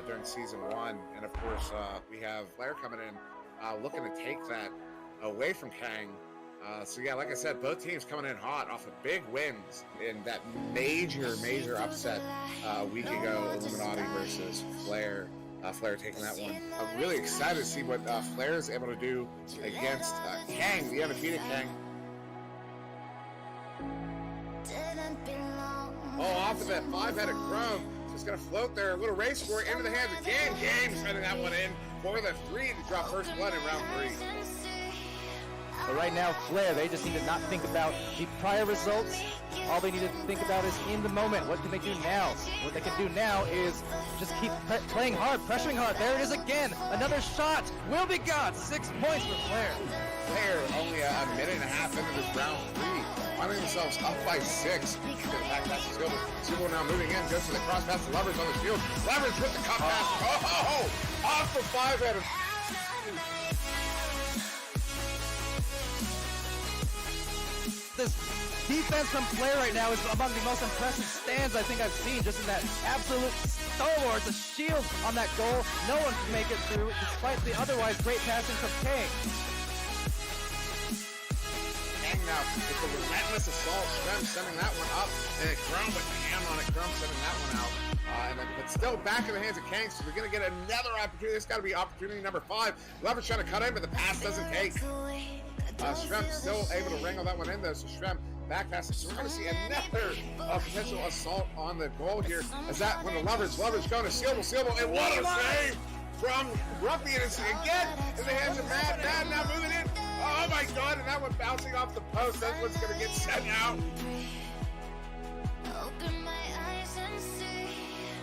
during season 1. And of course, we have Flair coming in, looking to take that away from Kang. So yeah, like I said, both teams coming in hot off of big wins in that major upset a week ago, Illuminati versus Flair. Flair taking that one. I'm really excited to see what Flair is able to do against Kang, the undefeated Kang. Oh, off of that 5-headed Chrome. Just going to float there. A little race for it into the hands of Game. Game sending that one in for the 3 to drop first blood in round 3. But right now, Flair, they just need to not think about the prior results. All they need to think about is in the moment. What can they do now? What they can do now is just keep playing hard, pressuring hard. There it is again. Another shot will be got. 6 points for Flair. Flair only a minute and a half into this round 3. Finding themselves up by 6. Back pass to Silver. Silver now moving in. Goes to the cross pass to Leverage on the shield. Leverage with the cut pass. Oh! Off the 5-header. This defense from Flair right now is among the most impressive stands I think I've seen, just in that absolute stalwart, the shield on that goal. No one can make it through, despite the otherwise great passing from Kang. Kang now, it's a relentless assault. Shrem sending that one up, and Chrome with the hand on it. Chrome sending that one out. But still back in the hands of Kang, so we're going to get another opportunity. This got to be opportunity number 5. Leverage trying to cut in, but the pass doesn't take. Shrem still able to wrangle that one in though, so Shrem back passes. So we're going to see another potential assault on the goal here. As that when the Leverage going to Sealable, and what a save from Ruffy, and it's again in the hands of Mad. Mad now moving in. Oh my God, and that one bouncing off the post. That's what's going to get sent out.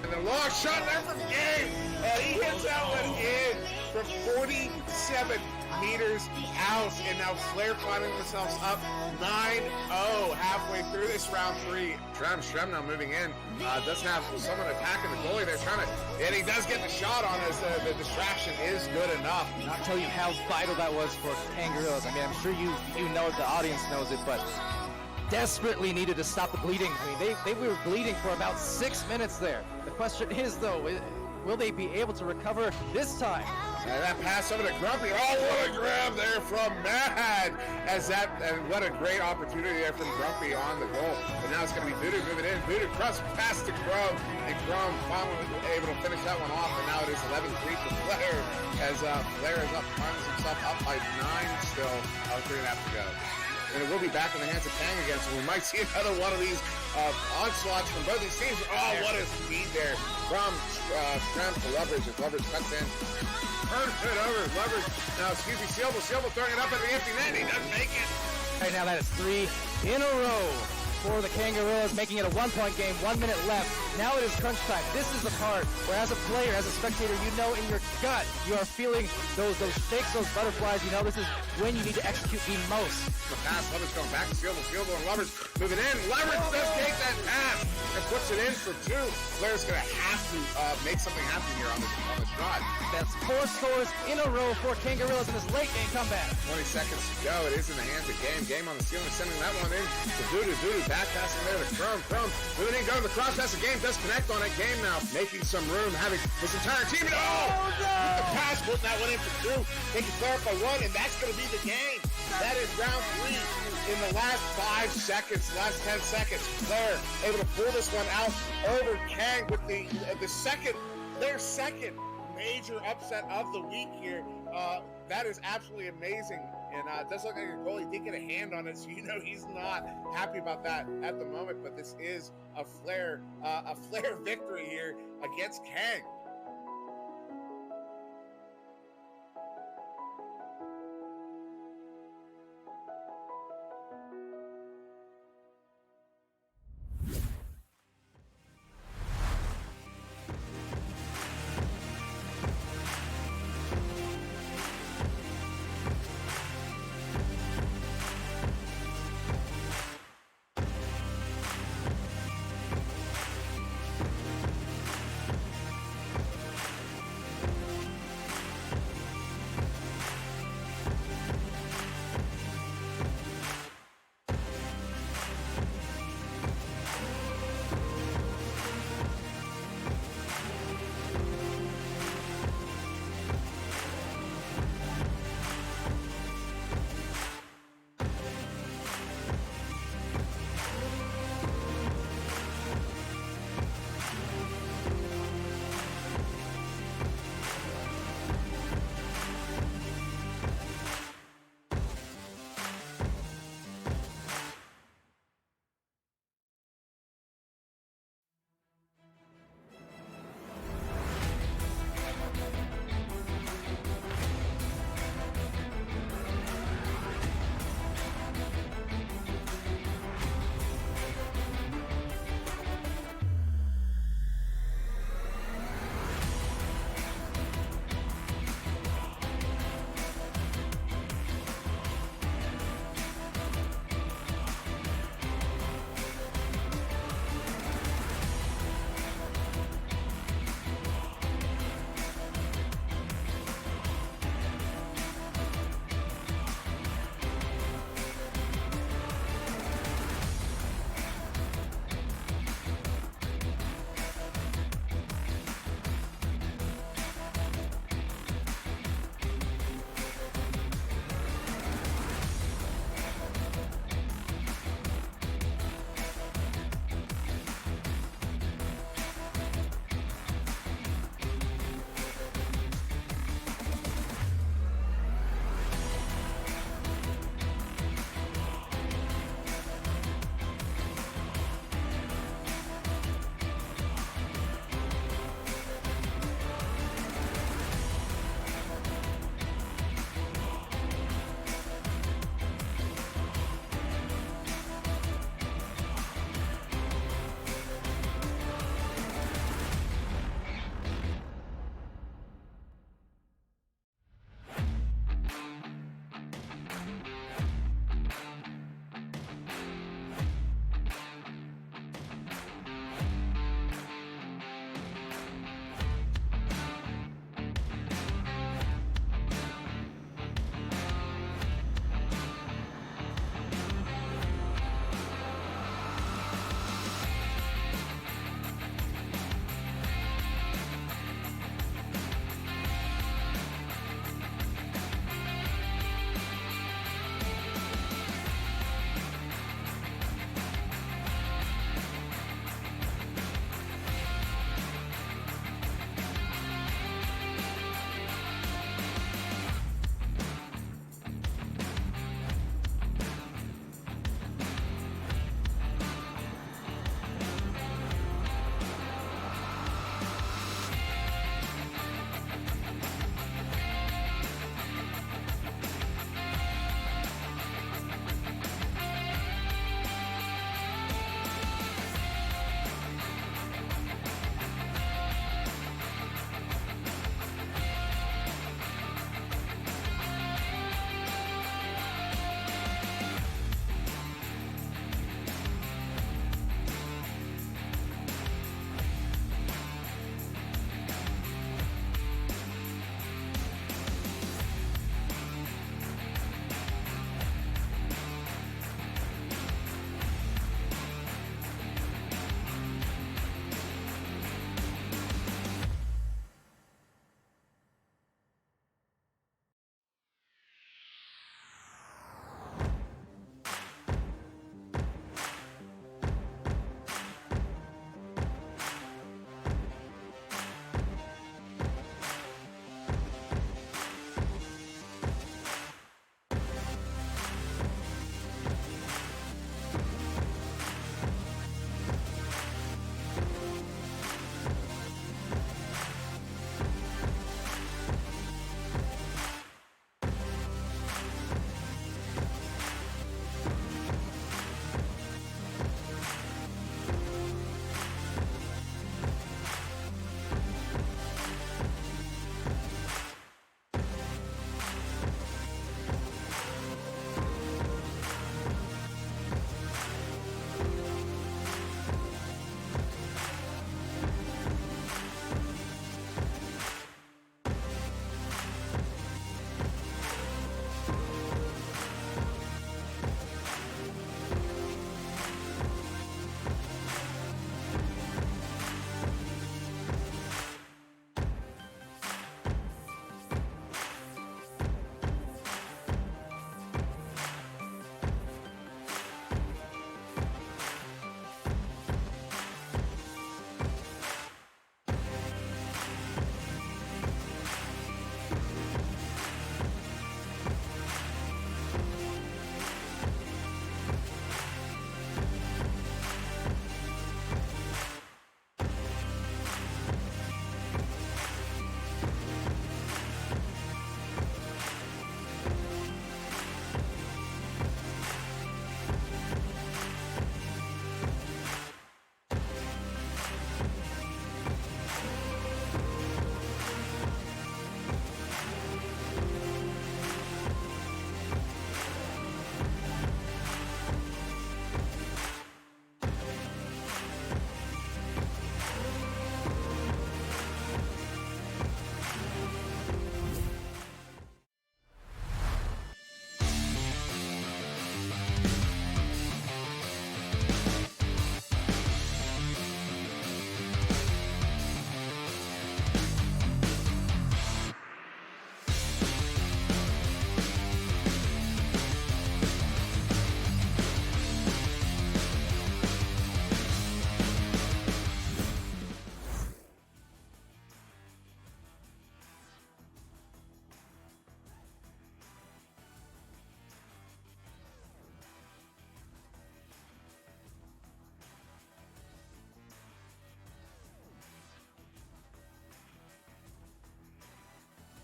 And the long shot there from Game, and he hits that one in from 47 meters out, and now Flair finding themselves up 9-0 halfway through this round 3. Shrem now moving in, doesn't have someone attacking the goalie. They're trying to, and he does get the shot on as the distraction is good enough. I'll tell you how vital that was for Kangaroos. I mean, I'm sure you know it, the audience knows it, but desperately needed to stop the bleeding. I mean, they were bleeding for about 6 minutes there. The question is, though, will they be able to recover this time? And that pass over to Grumpy. Oh, what a grab there from Mad! And what a great opportunity there from Grumpy on the goal. But now it's going to be Voodoo moving in. Voodoo cross pass to Chrome, and Chrome finally able to finish that one off. And now it is 11-3 for Flair, as Flair is up, finds himself up by 9 still. 3.5 to go. And it will be back in the hands of Kang again, so we might see another one of these onslaughts from both these teams. Oh, what a speed there from Shrem to Leverage, as Leverage cuts in. Turns it over, Leverage. Now, Sealable throwing it up at the empty net. He doesn't make it. Right now, that is 3 in a row for the Kangaroos, making it a 1-point game, 1 minute left. Now it is crunch time. This is the part where, as a player, as a spectator, you know in your gut, you are feeling those shakes, those butterflies. You know this is when you need to execute the most. The pass, Leverage going back to Sealable, and Leverage moving in. Leverage does take that pass and puts it in for 2. Flair's going to have to make something happen here on the shot. That's 4 scores in a row for Kangaroos in this late game comeback. 20 seconds to go. It is in the hands of Game. Game on the ceiling, sending that one in to Voodoo. Back passing there to Chrome. Moving in, going to the cross pass. The Game does connect on it. Game now making some room, having his entire team. Oh no! The pass, putting that one in for 2. Taking Flair up by 1, and that's going to be the game. That is round 3 in the last 5 seconds, last 10 seconds. Flair able to pull this one out over Kang with their second major upset of the week here. That is absolutely amazing. And it does look like your goalie did get a hand on it, so you know he's not happy about that at the moment. But this is a Flair victory here against Kang.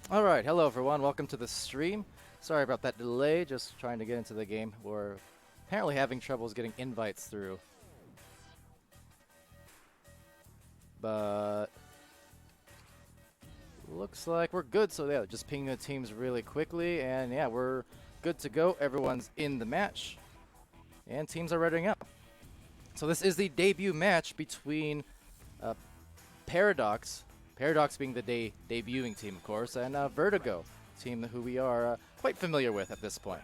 All right, hello everyone. Welcome to the stream. Sorry about that delay. Just trying to get into the game. We're apparently having troubles getting invites through. But looks like we're good. So yeah, just pinging the teams really quickly, and yeah, we're good to go. Everyone's in the match, and teams are readying up. So this is the debut match between Paradox being the debuting team, of course, and Vertigo, team who we are quite familiar with at this point.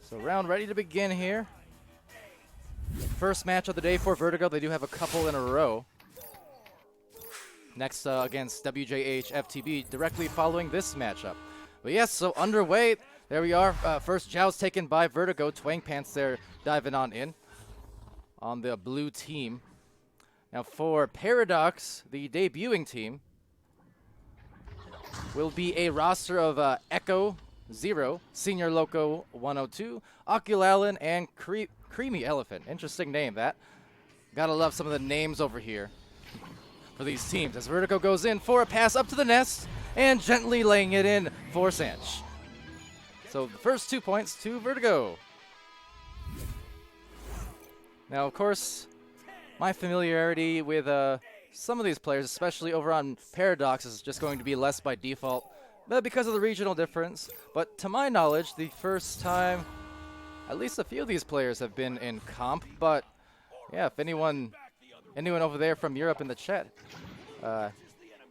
So round ready to begin here. First match of the day for Vertigo. They do have a couple in a row. Next against W.J.H.F.T.B, directly following this matchup. But yes, so underway. There we are. First joust taken by Vertigo. Twang Pants there diving on in on the blue team. Now for Paradox, the debuting team, will be a roster of Echo 0, Senior Loco 102, Oculalan, and Creamy Elephant. Interesting name, that. Gotta love some of the names over here for these teams as Vertigo goes in for a pass up to the nest and gently laying it in for Sanch. So the first 2 points to Vertigo. Now, of course, my familiarity with some of these players, especially over on Paradox, is just going to be less by default, but because of the regional difference. But to my knowledge, the first time at least a few of these players have been in comp. But yeah, if anyone over there from Europe in the chat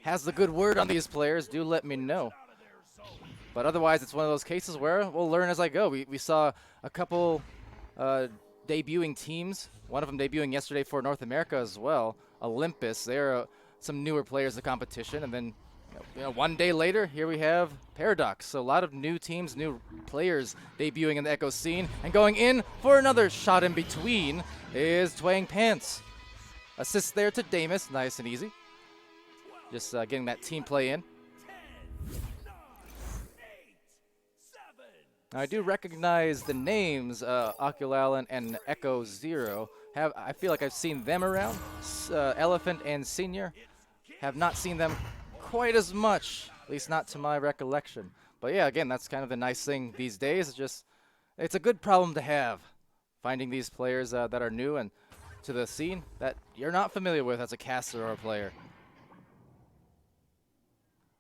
has the good word on these players, do let me know. But otherwise, it's one of those cases where we'll learn as I go. We saw a couple debuting teams, one of them debuting yesterday for North America as well, Olympus. They're some newer players in the competition, and then one day later, here we have Paradox. So a lot of new teams, new players debuting in the Echo scene, and going in for another shot in between is Twang Pants. Assist there to Damus, nice and easy. Just getting that team play in. Now, I do recognize the names, Oculalan and Echo 0. I feel like I've seen them around. Elephant and Senior. Have not seen them quite as much, at least not to my recollection. But yeah, again, that's kind of the nice thing these days. It's a good problem to have, finding these players that are new and to the scene that you're not familiar with as a caster or a player.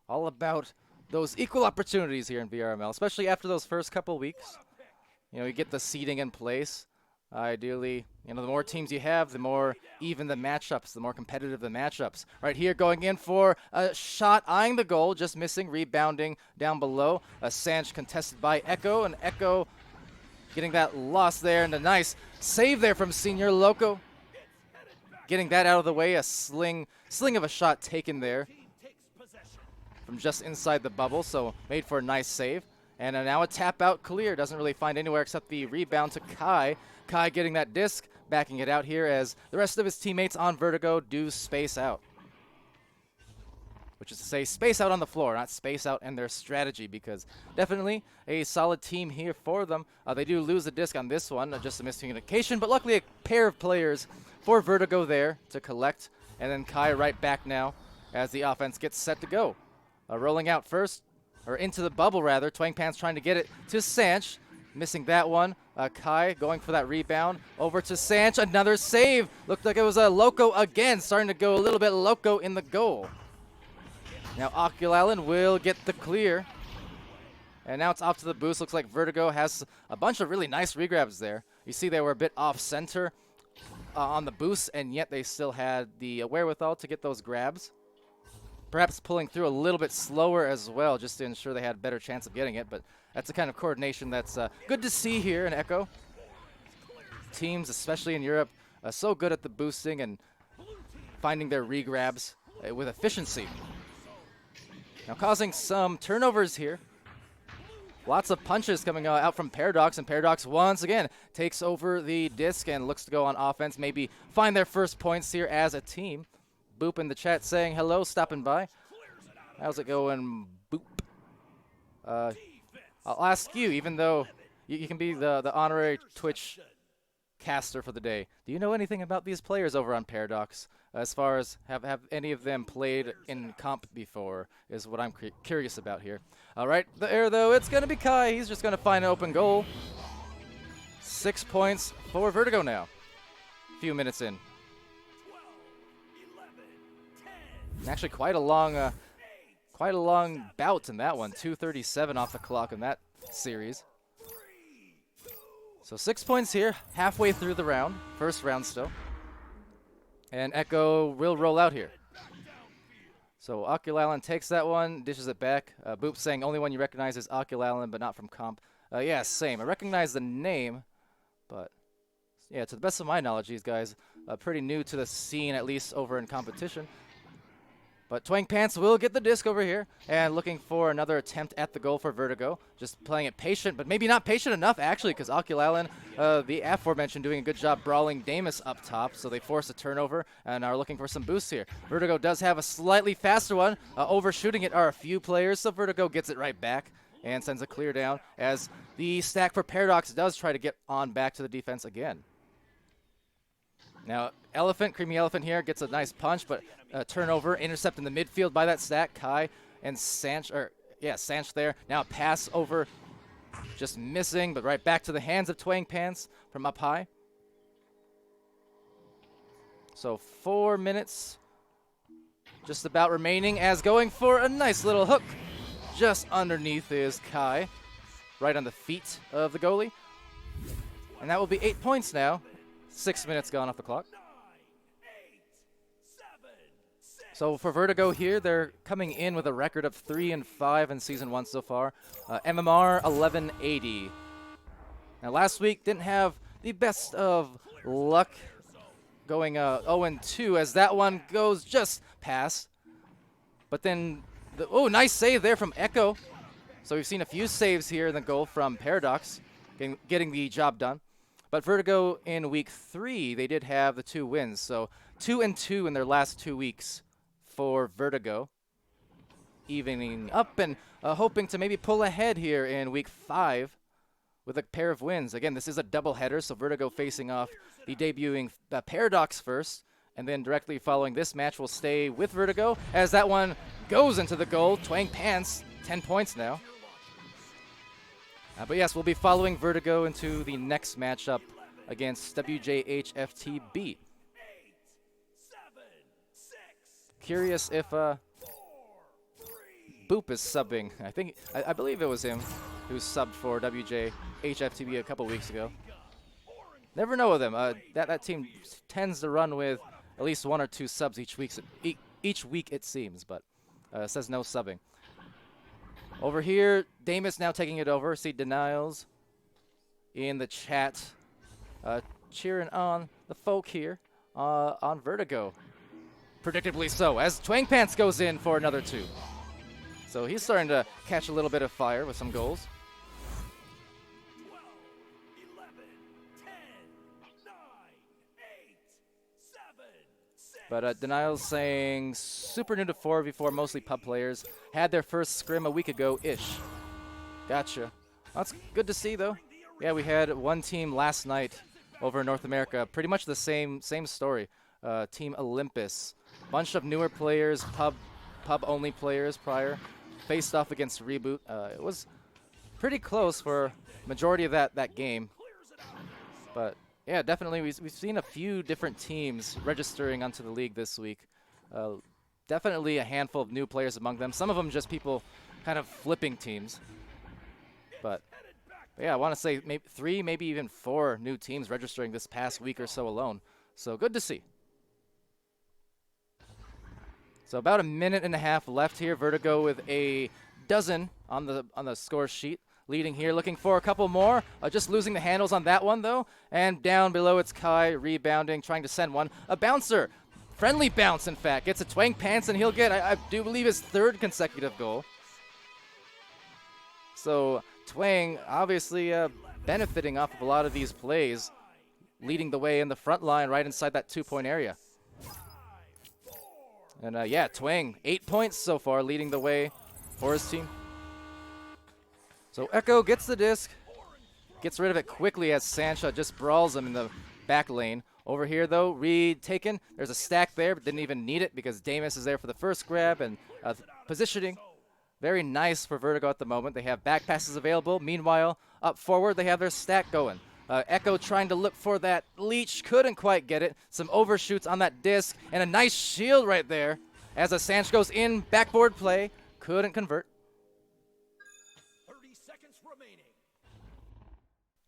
All about those equal opportunities here in VRML, especially after those first couple weeks. You get the seeding in place. Ideally, the more teams you have, the more even the matchups, the more competitive the matchups. Right here, going in for a shot, eyeing the goal, just missing, rebounding down below. A Sanch contested by Echo, and Echo getting that loss there, and a nice save there from Senior Loco. Getting that out of the way, a sling of a shot taken there from just inside the bubble, so made for a nice save. And now a tap out clear. Doesn't really find anywhere except the rebound to Kai. Kai getting that disc, backing it out here as the rest of his teammates on Vertigo do space out. Which is to say, space out on the floor, not space out in their strategy, because definitely a solid team here for them. They do lose the disc on this one, just a miscommunication, but luckily a pair of players for Vertigo there to collect. And then Kai right back now as the offense gets set to go. Rolling out first, or into the bubble rather. Twang Pants trying to get it to Sanch. Missing that one. Kai going for that rebound. Over to Sanch. Another save. Looked like it was a Loco again. Starting to go a little bit Loco in the goal. Now Oculalan will get the clear. And now it's off to the boost. Looks like Vertigo has a bunch of really nice regrabs there. You see they were a bit off center on the boost, and yet they still had the wherewithal to get those grabs. Perhaps pulling through a little bit slower as well, just to ensure they had a better chance of getting it. But that's the kind of coordination that's good to see here in Echo. Teams, especially in Europe, are so good at the boosting and finding their regrabs with efficiency. Now causing some turnovers here. Lots of punches coming out from Paradox, and Paradox once again takes over the disc and looks to go on offense, maybe find their first points here as a team. Boop in the chat saying hello, stopping by. How's it going, Boop? I'll ask you, even though you can be the honorary Twitch caster for the day. Do you know anything about these players over on Paradox? As far as have any of them played in comp before is what I'm curious about here. All right, the air though, it's going to be Kai. He's just going to find an open goal. 6 points for Vertigo now. A few minutes in. Actually, quite a long bout in that one. 2:37 off the clock in that series. So 6 points here, halfway through the round, first round still. And Echo will roll out here. So Oculalan takes that one, dishes it back. Boop saying only one you recognize is Oculalan, but not from comp. Yeah, same. I recognize the name, but yeah, to the best of my knowledge, these guys are pretty new to the scene, at least over in competition. But Twang Pants will get the disc over here, and looking for another attempt at the goal for Vertigo. Just playing it patient, but maybe not patient enough, actually, because Oculalan, the aforementioned, doing a good job brawling Damus up top, so they force a turnover and are looking for some boosts here. Vertigo does have a slightly faster one. Overshooting it are a few players, so Vertigo gets it right back and sends a clear down, as the stack for Paradox does try to get on back to the defense again. Now, Creamy Elephant here gets a nice punch, but turnover, intercept in the midfield by that stack. Kai and Sanch there. Now pass over, just missing, but right back to the hands of Twang Pants from up high. So 4 minutes just about remaining, as going for a nice little hook. Just underneath is Kai, right on the feet of the goalie. And that will be 8 points now. 6 minutes gone off the clock. So for Vertigo here, they're coming in with a record of 3-5 in Season 1 so far. MMR 1180. Now last week didn't have the best of luck, going 0-2, as that one goes just past. But then, nice save there from Echo. So we've seen a few saves here in the goal from Paradox, getting the job done. But Vertigo in week 3, they did have the 2 wins. So 2-2 in their last 2 weeks for Vertigo. Evening up and hoping to maybe pull ahead here in week 5 with a pair of wins. Again, this is a doubleheader, so Vertigo facing off the debuting Paradox first. And then directly following this match will stay with Vertigo, as that one goes into the goal. Twang Pants, 10 points now. But yes, we'll be following Vertigo into the next matchup against W.J.H.F.T.B. Curious if Boop is subbing. I believe it was him who subbed for W.J.H.F.T.B. a couple weeks ago. Never know with them. That team tends to run with at least 1 or 2 subs each week it seems, but it says no subbing. Over here, Damus now taking it over. See Denials in the chat, cheering on the folk here on Vertigo. Predictably so, as Twang Pants goes in for another 2. So he's starting to catch a little bit of fire with some goals. 12, 11, 10, 9, 8, 7, 6. But Denial's saying super new to 4v4, mostly pub players. Had their first scrim a week ago-ish. Gotcha. That's good to see, though. Yeah, we had one team last night over in North America. Pretty much the same story. Team Olympus. Bunch of newer players, pub-only players prior. Faced off against Reboot. It was pretty close for majority of that game. But yeah, definitely we've seen a few different teams registering onto the league this week. Definitely a handful of new players among them. Some of them just people kind of flipping teams. But yeah, I want to say maybe 3, maybe even 4 new teams registering this past week or so alone. So good to see. So about a minute and a half left here. Vertigo with a dozen on the score sheet. Leading here, looking for a couple more. Just losing the handles on that one, though. And down below, it's Kai rebounding, trying to send one. A bouncer. Friendly bounce, in fact. Gets a Twang Pants, and he'll get, I do believe, his 3rd consecutive goal. So Twang obviously benefiting off of a lot of these plays. Leading the way in the front line right inside that 2-point area. And yeah, Twang, 8 points so far, leading the way for his team. So Echo gets the disc, gets rid of it quickly as Sancha just brawls him in the back lane. Over here, though, retaken. There's a stack there, but didn't even need it because Damus is there for the first grab, and positioning very nice for Vertigo at the moment. They have back passes available. Meanwhile, up forward, they have their stack going. Echo trying to look for that leech, couldn't quite get it. Some overshoots on that disc, and a nice shield right there as a Sanch goes in, backboard play, couldn't convert. 30 seconds remaining.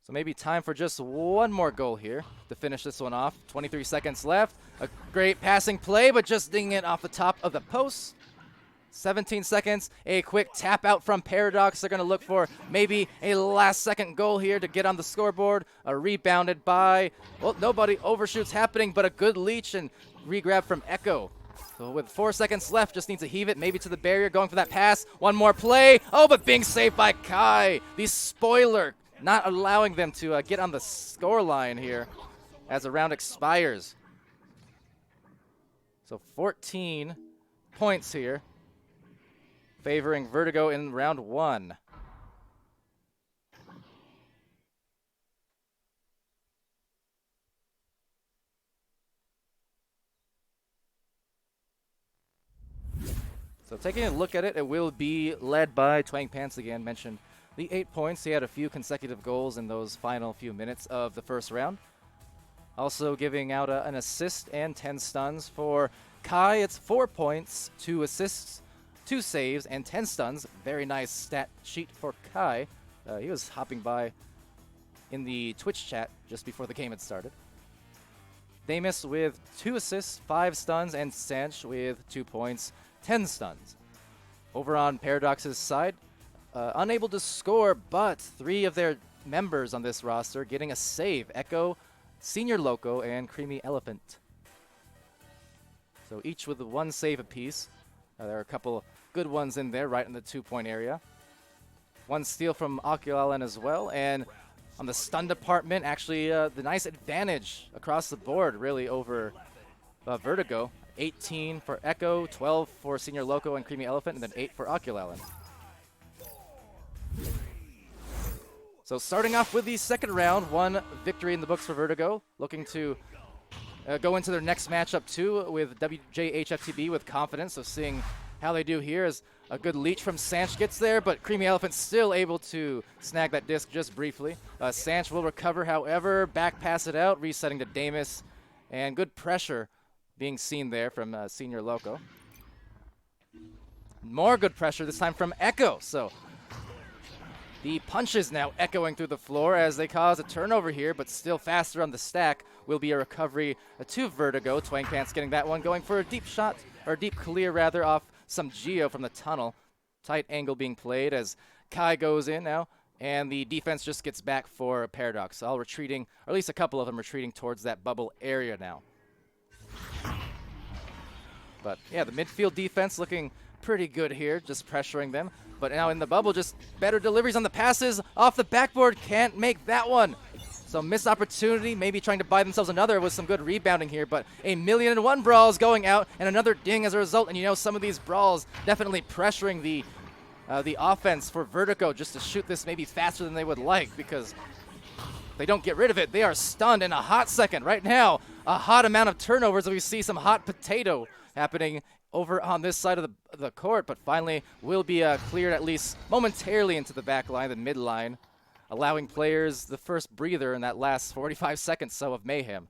So maybe time for just one more goal here to finish this one off. 23 seconds left. A great passing play, but just dinging it off the top of the post. 17 seconds, a quick tap out from Paradox. They're going to look for maybe a last second goal here to get on the scoreboard. Rebounded by, well, nobody. Overshoots happening, but a good leech and regrab from Echo. So with 4 seconds left, just needs to heave it maybe to the barrier, going for that pass. One more play. Oh, but being saved by Kai. The spoiler not allowing them to get on the score line here as the round expires. So 14 points here, favoring Vertigo in round 1. So taking a look at it, it will be led by Twang Pants again, mentioned the 8 points. He had a few consecutive goals in those final few minutes of the first round. Also giving out an assist and 10 stuns for Kai. It's 4 points, 2 assists, 2 saves, and 10 stuns. Very nice stat sheet for Kai. He was hopping by in the Twitch chat just before the game had started. Damus with 2 assists, 5 stuns, and Sanch with 2 points, 10 stuns. Over on Paradox's side, unable to score, but 3 of their members on this roster getting a save. Echo, Senior Loco, and Creamy Elephant. So each with 1 save apiece. There are a couple good ones in there right in the 2-point area. 1 steal from Oculalan as well, and on the stun department, actually the nice advantage across the board really over Vertigo. 18 for Echo, 12 for Senior Loco and Creamy Elephant, and then 8 for Oculalan. So starting off with the second round, 1 victory in the books for Vertigo, looking to go into their next matchup too with W.J.H.F.T.B with confidence. So seeing how they do here as a good leech from Sanch gets there, but Creamy Elephant still able to snag that disc just briefly. Sanch will recover, however, back pass it out, resetting to Damus, and good pressure being seen there from Senior Loco. More good pressure, this time from Echo. So the punches now echoing through the floor as they cause a turnover here, but still faster on the stack will be a recovery to Vertigo. Twang Pants getting that one, going for a deep shot, or deep clear rather, off some Geo from the tunnel. Tight angle being played as Kai goes in now, and the defense just gets back for Paradox. All retreating, or at least a couple of them retreating towards that bubble area now. But yeah, the midfield defense looking pretty good here, just pressuring them. But now in the bubble, just better deliveries on the passes. Off the backboard, can't make that one. So missed opportunity, maybe trying to buy themselves another with some good rebounding here. But 1,000,001 brawls going out, and another ding as a result. And you know, some of these brawls definitely pressuring the offense for Vertigo just to shoot this maybe faster than they would like, because they don't get rid of it. They are stunned in a hot second. Right now, a hot amount of turnovers. We see some hot potato happening over on this side of the court, but finally will be cleared at least momentarily into the back line, the mid line, allowing players the first breather in that last 45 seconds so of mayhem.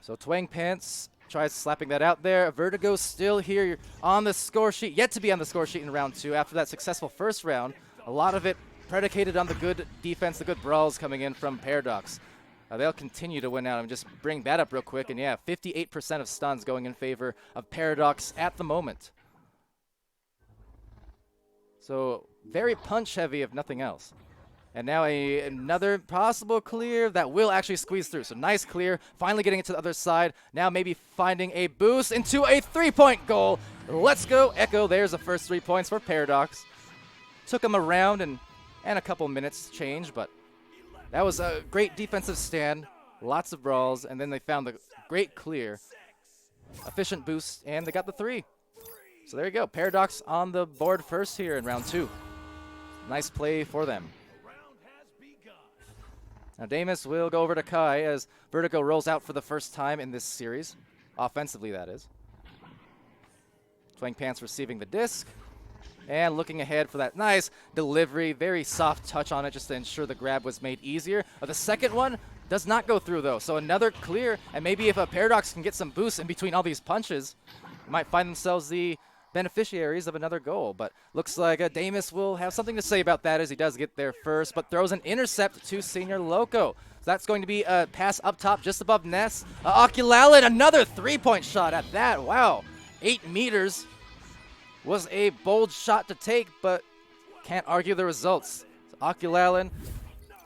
So Twang Pants tries slapping that out there. Vertigo still here on the score sheet, yet to be on the score sheet in round 2 after that successful first round. A lot of it predicated on the good defense, the good brawls coming in from Paradox. They'll continue to win out. And just bring that up real quick. And yeah, 58% of stuns going in favor of Paradox at the moment. So very punch heavy if nothing else. And now another possible clear that will actually squeeze through. So nice clear, finally getting it to the other side. Now maybe finding a boost into a 3-point goal. Let's go Echo. There's the first 3 points for Paradox. Took them around and a couple minutes change, but that was a great defensive stand, lots of brawls, and then they found the great clear, efficient boost, and they got the 3. So there you go, Paradox on the board first here in round 2. nice play for them. The round has begun. Now Damus will go over to Kai as Vertigo rolls out for the first time in this series. Offensively, that is. Twang Pants receiving the disc. And looking ahead for that nice delivery. Very soft touch on it just to ensure the grab was made easier. The second one does not go through, though. So another clear. And maybe if a Paradox can get some boost in between all these punches, they might find themselves the beneficiaries of another goal. But looks like Damus will have something to say about that as he does get there first, but throws an intercept to Senior Loco. So that's going to be a pass up top just above Ness. Oculalin, another three-point shot at that. Wow, 8 meters was a bold shot to take, but can't argue the results. So Oculalin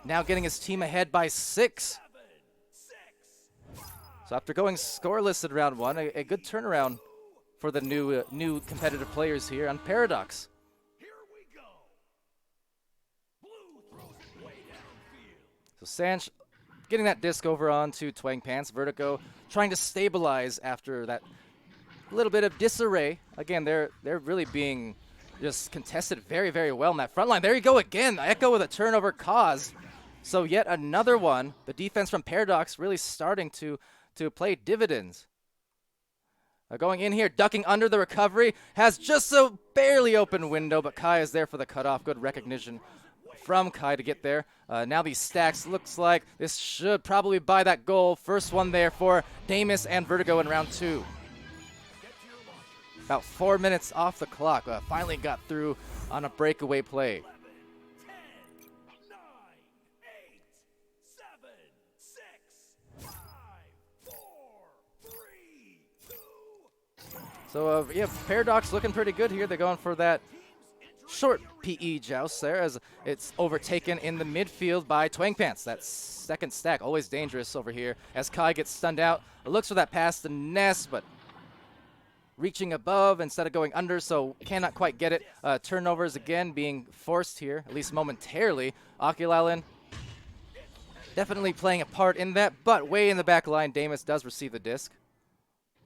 now getting his team ahead by 6. So after going scoreless in round 1, a good turnaround for the new competitive players here on Paradox. Here we go. Blue throws it way downfield. So Sanch getting that disc over onto Twang Pants. Vertigo trying to stabilize after that little bit of disarray. Again, they're really being just contested very, very well in that front line. There you go again. Echo with a turnover caused. So yet another one. The defense from Paradox really starting to play dividends. Going in here, ducking under the recovery. Has just a barely open window, but Kai is there for the cutoff. Good recognition from Kai to get there. Now these stacks, looks like this should probably buy that goal. First one there for Damus and Vertigo in round 2. About 4 minutes off the clock. Finally got through on a breakaway play. 11, 10, 9, 8, 7, 6, 5, 4, 3, 2. So, yeah, Paradox looking pretty good here. They're going for that short PE joust there as it's overtaken in the midfield by Twang Pants. That second stack, always dangerous over here as Kai gets stunned out. Looks for that pass to Ness, but reaching above instead of going under, so cannot quite get it. Turnovers again being forced here, at least momentarily. Oculalin definitely playing a part in that, but way in the back line, Damus does receive the disc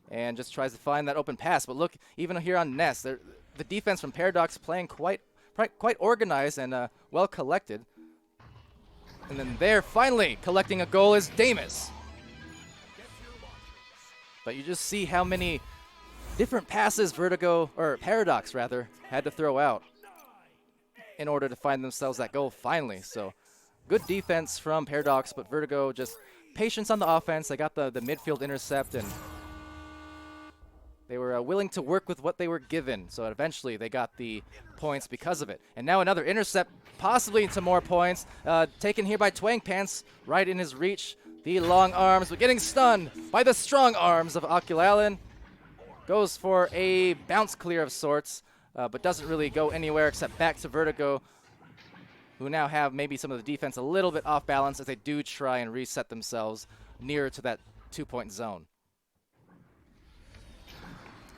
and just tries to find that open pass. But look, even here on Ness, the defense from Paradox playing quite organized and well collected. And then there, finally, collecting a goal is Damus. But you just see how many different passes Paradox rather, had to throw out in order to find themselves that goal finally. So good defense from Paradox, but Vertigo just patience on the offense. They got the midfield intercept, and they were willing to work with what they were given. So eventually they got the points because of it. And now another intercept, possibly into more points. Taken here by Twang Pants, right in his reach. The long arms, but getting stunned by the strong arms of Oculalin. Goes for a bounce clear of sorts, but doesn't really go anywhere except back to Vertigo, who now have maybe some of the defense a little bit off balance as they do try and reset themselves nearer to that 2-point zone.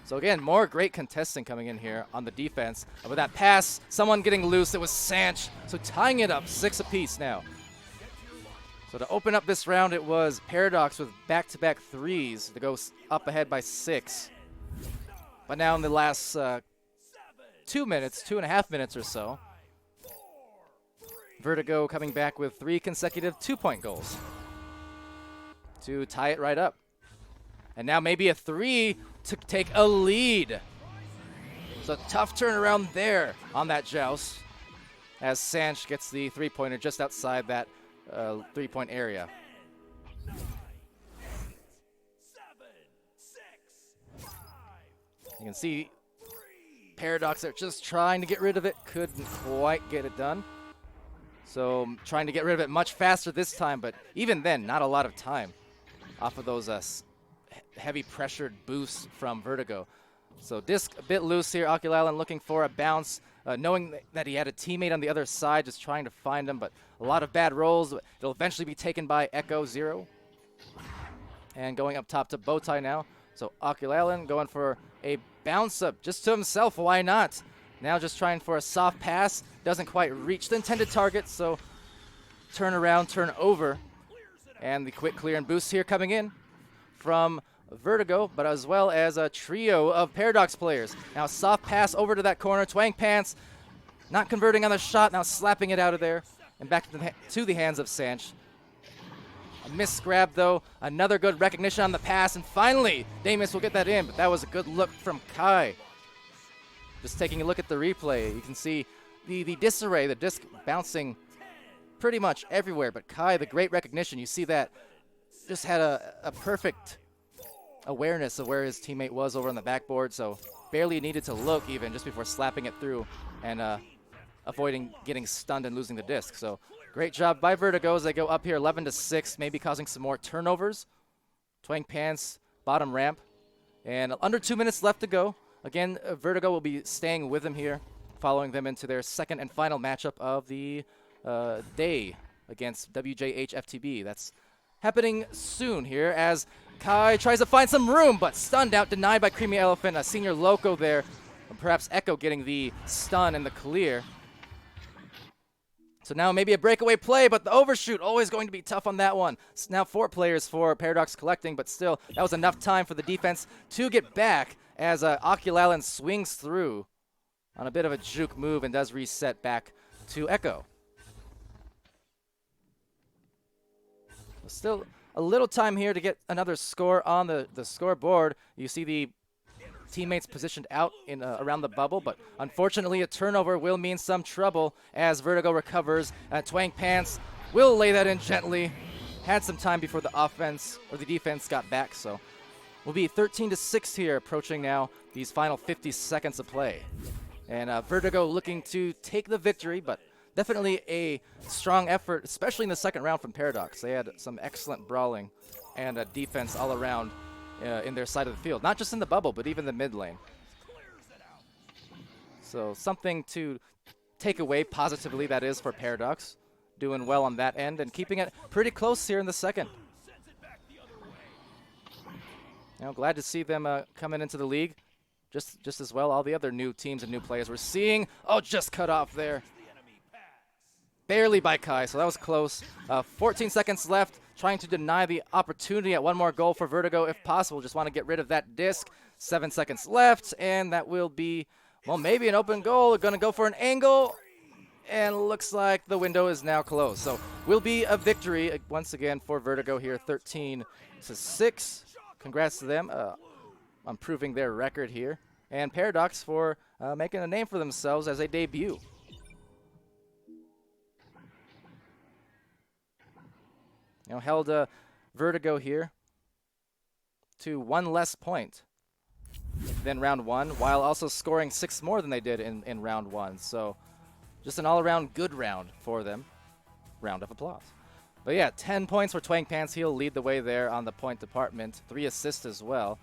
So again, more great contesting coming in here on the defense. With that pass, someone getting loose, it was Sanch, so tying it up 6 apiece now. So to open up this round, it was Paradox with back-to-back threes to go up ahead by 6. But now in the last 2.5 minutes or so, Vertigo coming back with 3 consecutive 2-point goals to tie it right up. And now maybe a 3 to take a lead. So tough turnaround there on that joust as Sanch gets the 3-pointer just outside that 3-point area. You can see Paradox are just trying to get rid of it. Couldn't quite get it done. So trying to get rid of it much faster this time, but even then, not a lot of time off of those heavy pressured boosts from Vertigo. So disc a bit loose here. Oculalin looking for a bounce, knowing that he had a teammate on the other side, just trying to find him, but a lot of bad rolls. It'll eventually be taken by Echo 0. And going up top to Bowtie now. So Oculalin going for a bounce up just to himself. Why not? Now just trying for a soft pass. Doesn't quite reach the intended target. So turn around, turn over. And the quick clear and boost here coming in from Vertigo, but as well as a trio of Paradox players. Now soft pass over to that corner. Twang Pants not converting on the shot, now slapping it out of there and back to the hands of Sanch. A missed grab though, another good recognition on the pass, and finally Damus will get that in, but that was a good look from Kai. Just taking a look at the replay, you can see the disarray, the disc bouncing pretty much everywhere, but Kai, the great recognition, you see that just had a perfect awareness of where his teammate was over on the backboard, so barely needed to look even just before slapping it through and avoiding getting stunned and losing the disc. So great job by Vertigo as they go up here 11-6, maybe causing some more turnovers. Twang Pants, bottom ramp, and under 2 minutes left to go. Again, Vertigo will be staying with them here, following them into their second and final matchup of the day against W.J.H.F.T.B. That's happening soon here as Kai tries to find some room, but stunned out, denied by Creamy Elephant, a senior loco there. And perhaps Echo getting the stun and the clear. So now maybe a breakaway play, but the overshoot always going to be tough on that one. It's now 4 players for Paradox collecting, but still, that was enough time for the defense to get back as Oculalan swings through on a bit of a juke move and does reset back to Echo. Still a little time here to get another score on the scoreboard. You see the teammates positioned out in around the bubble, but unfortunately a turnover will mean some trouble as Vertigo recovers. Twang Pants will lay that in gently. Had some time before the offense or the defense got back, so we'll be 13-6 here, approaching now these final 50 seconds of play. And Vertigo looking to take the victory, but definitely a strong effort, especially in the second round from Paradox. They had some excellent brawling and defense all around in their side of the field. Not just in the bubble, but even the mid lane. So something to take away positively, that is, for Paradox. Doing well on that end and keeping it pretty close here in the second. Now, glad to see them coming into the league just as well. All the other new teams and new players we're seeing. Oh, just cut off there. Barely by Kai, so that was close. 14 seconds left, trying to deny the opportunity at one more goal for Vertigo if possible. Just want to get rid of that disc. 7 seconds left, and that will be, well, maybe an open goal. Going to go for an angle, and looks like the window is now closed. So will be a victory once again for Vertigo here, 13-6. Congrats to them on proving their record here. And Paradox for making a name for themselves as they debut. You know, held Vertigo here to 1 less point than round 1, while also scoring 6 more than they did in round 1. So just an all-around good round for them. Round of applause. But yeah, 10 points for Twang Pants. He'll lead the way there on the point department. 3 assists as well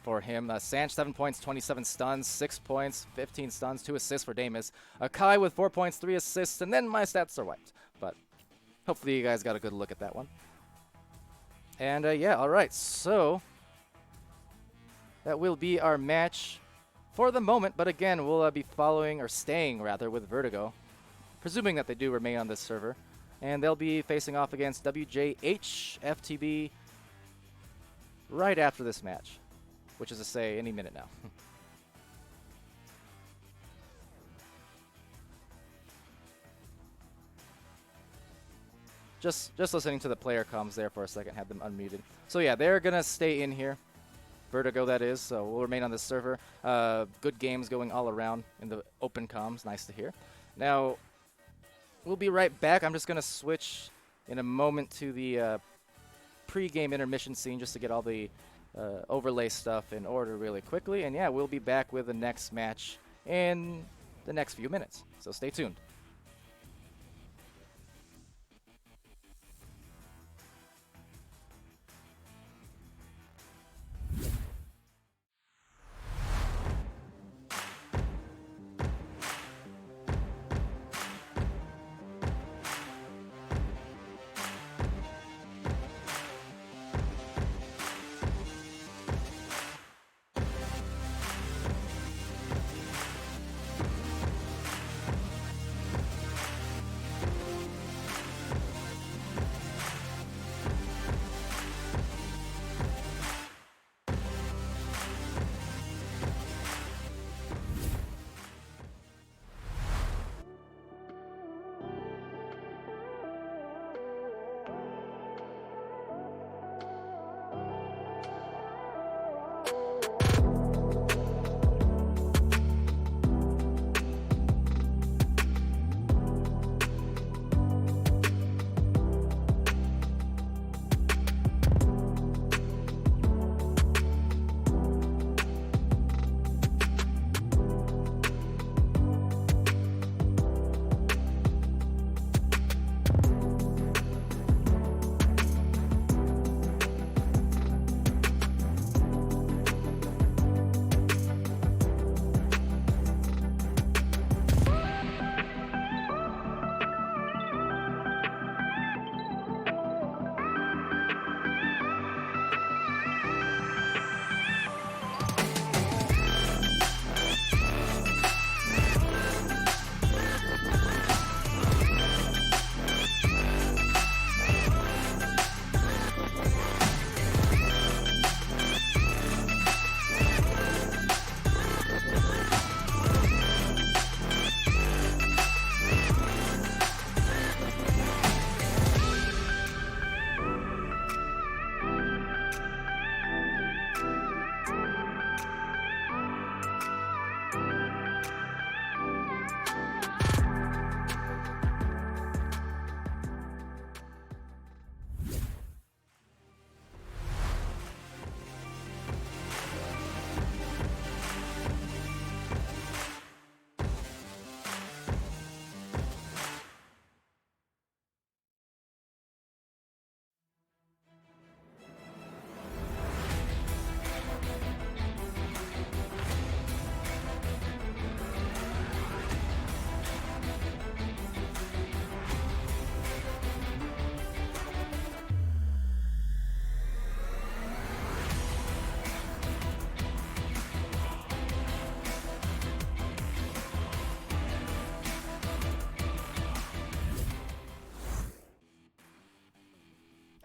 for him. Sanch, 7 points, 27 stuns, 6 points, 15 stuns, 2 assists for Damus. Kai with 4 points, 3 assists, and then my stats are wiped. But hopefully you guys got a good look at that one. And yeah, all right. So that will be our match for the moment. But again, we'll be following, or staying rather, with Vertigo, presuming that they do remain on this server. And they'll be facing off against W.J.H.F.T.B right after this match, which is to say any minute now. Just listening to the player comms there for a second, had them unmuted. So yeah, they're going to stay in here. Vertigo, that is, so we'll remain on this server. Good games going all around in the open comms, nice to hear. Now, we'll be right back. I'm just going to switch in a moment to the pre-game intermission scene just to get all the overlay stuff in order really quickly. And yeah, we'll be back with the next match in the next few minutes. So stay tuned.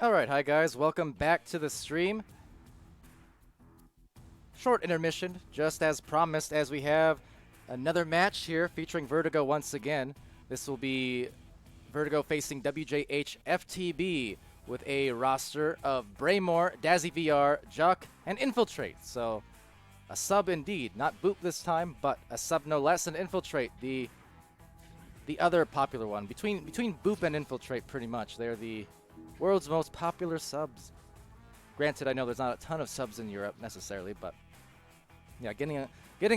Alright, hi guys, welcome back to the stream. Short intermission, just as promised, as we have another match here featuring Vertigo once again. This will be Vertigo facing W.J.H.F.T.B with a roster of Braymore, Dazzy VR, Jock, and Infiltrate. So, a sub indeed. Not Boop this time, but a sub no less, and Infiltrate, the other popular one. Between Boop and Infiltrate, pretty much. They're the world's most popular subs. Granted, I know there's not a ton of subs in Europe necessarily, but yeah, getting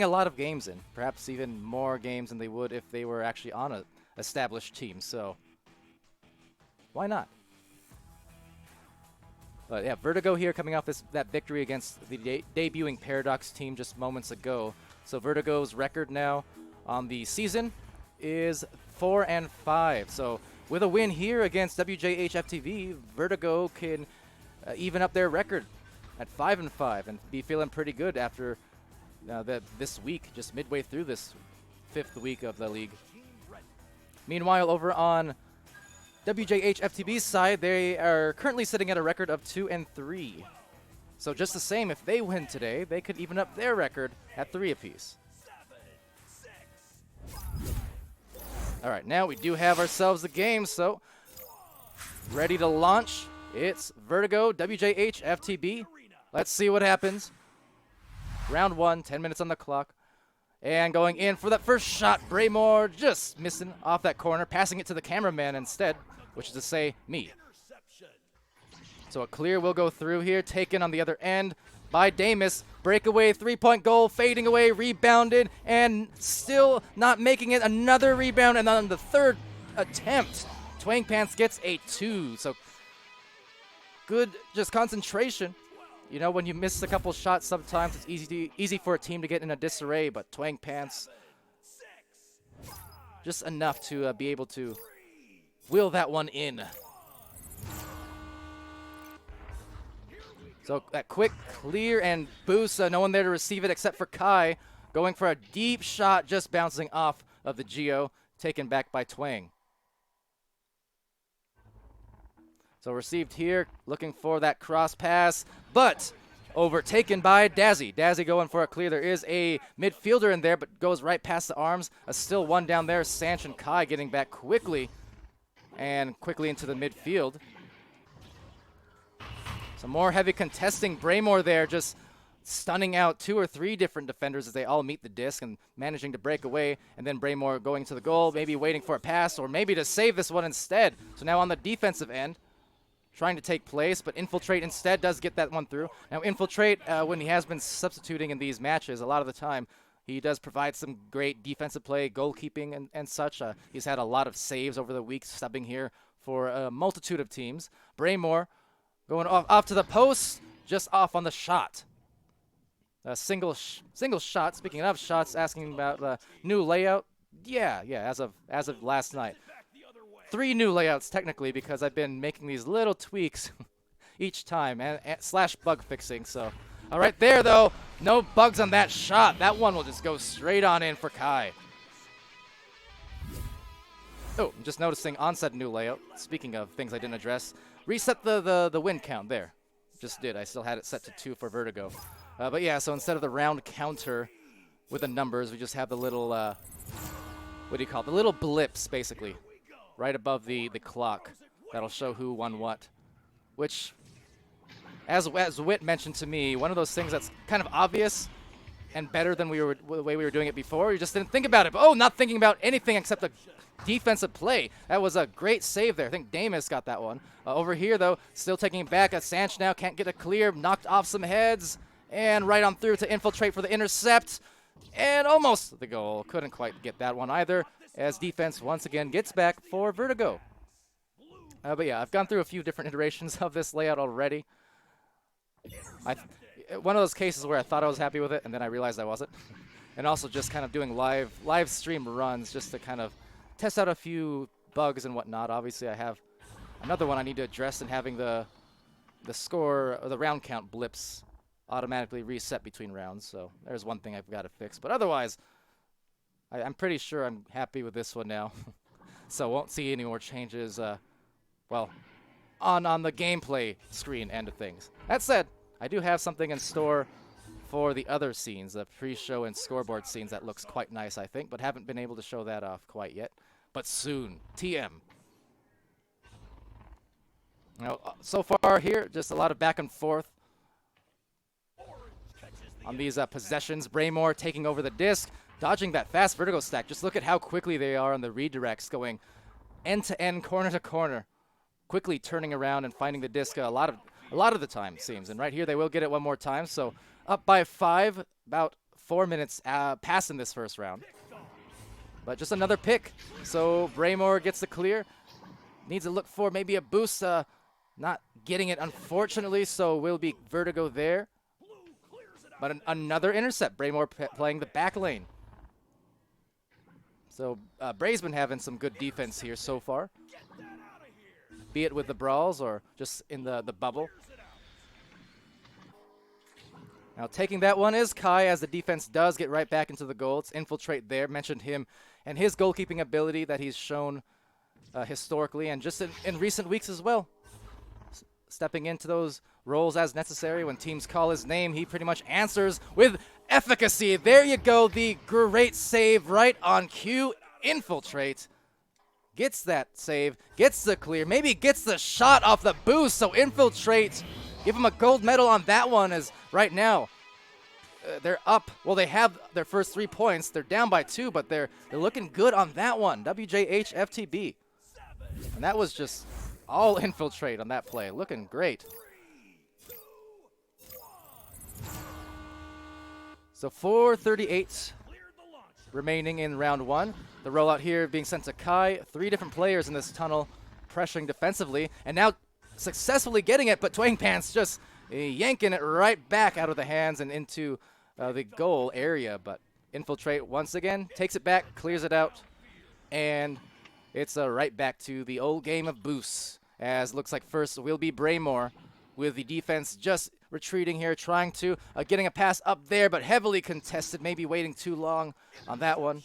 a lot of games in. Perhaps even more games than they would if they were actually on a established team. So why not? But yeah, Vertigo here coming off that victory against the debuting Paradox team just moments ago. So Vertigo's record now on the season is 4-5. So with a win here against W.J.H.F.T.B, Vertigo can even up their record at 5-5 and be feeling pretty good after this week, just midway through this 5th week of the league. Meanwhile, over on W.J.H.F.T.B's side, they are currently sitting at a record of 2-3. So just the same, if they win today, they could even up their record at 3 apiece. All right, now we do have ourselves the game, so ready to launch. It's Vertigo, W.J.H.F.T.B. Let's see what happens. Round 1, 10 minutes on the clock. And going in for that first shot, Braymore just missing off that corner, passing it to the cameraman instead, which is to say, me. So a clear will go through here, taken on the other end by Damus. Breakaway, 3-point goal, fading away, rebounded, and still not making it. Another rebound, and on the third attempt, Twang Pants gets a 2. So good just concentration. You know, when you miss a couple shots, sometimes it's easy for a team to get in a disarray, but Twang Pants, just enough to be able to wheel that one in. So that quick clear and boost, no one there to receive it except for Kai, going for a deep shot, just bouncing off of the Geo, taken back by Twang. So received here, looking for that cross pass, but overtaken by Dazzy. Dazzy going for a clear. There is a midfielder in there, but goes right past the arms. Still one down there. Sanch and Kai getting back quickly and quickly into the midfield. Some more heavy contesting. Braymore there just stunning out 2 or 3 different defenders as they all meet the disc and managing to break away. And then Braymore going to the goal, maybe waiting for a pass or maybe to save this one instead. So now on the defensive end, trying to take place, but Infiltrate instead does get that one through. Now Infiltrate, when he has been substituting in these matches, a lot of the time, he does provide some great defensive play, goalkeeping and such. He's had a lot of saves over the weeks, subbing here for a multitude of teams. Braymore going off to the post, just off on the shot. A single shot. Speaking of shots, asking about the new layout. Yeah, as of last night. 3 new layouts technically, because I've been making these little tweaks each time and slash bug fixing. So, all right there though, no bugs on that shot. That one will just go straight on in for Kai. Oh, I'm just noticing onset new layout. Speaking of things I didn't address, reset the win count there. Just did. I still had it set to 2 for Vertigo. But yeah, so instead of the round counter with the numbers, we just have the little what do you call it? The little blips basically, right above the clock that'll show who won what. Which, as Wit mentioned to me, one of those things that's kind of obvious and better than the way we were doing it before. You just didn't think about it. But, oh, not thinking about anything except the defensive play. That was a great save there. I think Damus got that one. Over here, though, still taking it back. Sanch now can't get a clear. Knocked off some heads. And right on through to Infiltrate for the intercept. And almost the goal. Couldn't quite get that one either, as defense once again gets back for Vertigo. But yeah, I've gone through a few different iterations of this layout already. One of those cases where I thought I was happy with it, and then I realized I wasn't. And also just kind of doing live stream runs just to kind of test out a few bugs and whatnot. Obviously, I have another one I need to address in having the score or the round count blips automatically reset between rounds. So there's one thing I've got to fix. But otherwise, I'm pretty sure I'm happy with this one now. So won't see any more changes. Well, on the gameplay screen end of things. That said, I do have something in store for the other scenes, the pre-show and scoreboard scenes that looks quite nice, I think, but haven't been able to show that off quite yet. But soon, TM. Now, so far here, just a lot of back and forth on these possessions. Braymore taking over the disc, dodging that fast Vertigo stack. Just look at how quickly they are on the redirects, going end to end, corner to corner, quickly turning around and finding the disc a lot of the time, it seems. And right here, they will get it one more time. So up by 5, about 4 minutes past in this first round. But just another pick. So Braymore gets the clear. Needs to look for maybe a boost. Not getting it, unfortunately, so will be Vertigo there. But another intercept. Braymore playing the back lane. So Bray's been having some good defense here so far, be it with the brawls or just in the bubble. Now taking that one is Kai, as the defense does get right back into the goal. It's Infiltrate there. Mentioned him and his goalkeeping ability that he's shown historically and just in recent weeks as well. Stepping into those roles as necessary. When teams call his name, he pretty much answers with efficacy. There you go, the great save right on cue. Infiltrate gets that save, gets the clear, maybe gets the shot off the boost. So Infiltrate, give him a gold medal on that one, as right now they're up. Well, they have their first 3 points. They're down by 2, but they're looking good on that one. W.J.H.F.T.B. And that was just all Infiltrate on that play. Looking great. So 4:38 remaining in round 1. The rollout here being sent to Kai. 3 different players in this tunnel pressuring defensively. And now successfully getting it, but Twang Pants just yanking it right back out of the hands and into the goal area. But Infiltrate once again takes it back, clears it out, and it's right back to the old game of boosts, as looks like first will be Braymore with the defense just retreating here, trying to getting a pass up there, but heavily contested, maybe waiting too long on that one.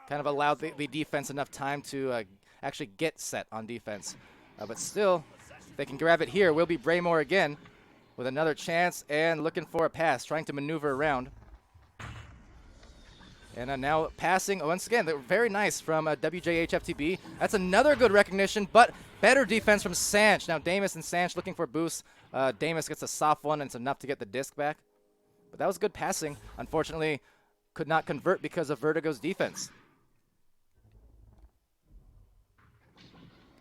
Kind of allowed the defense enough time to actually get set on defense. But still, they can grab it here. Will be Braymore again with another chance and looking for a pass, trying to maneuver around. And now passing, once again, they're very nice from W.J.H.F.T.B. That's another good recognition, but better defense from Sanch. Now Damus and Sanch looking for boosts. Damus gets a soft one, and it's enough to get the disc back. But that was good passing. Unfortunately, could not convert because of Vertigo's defense.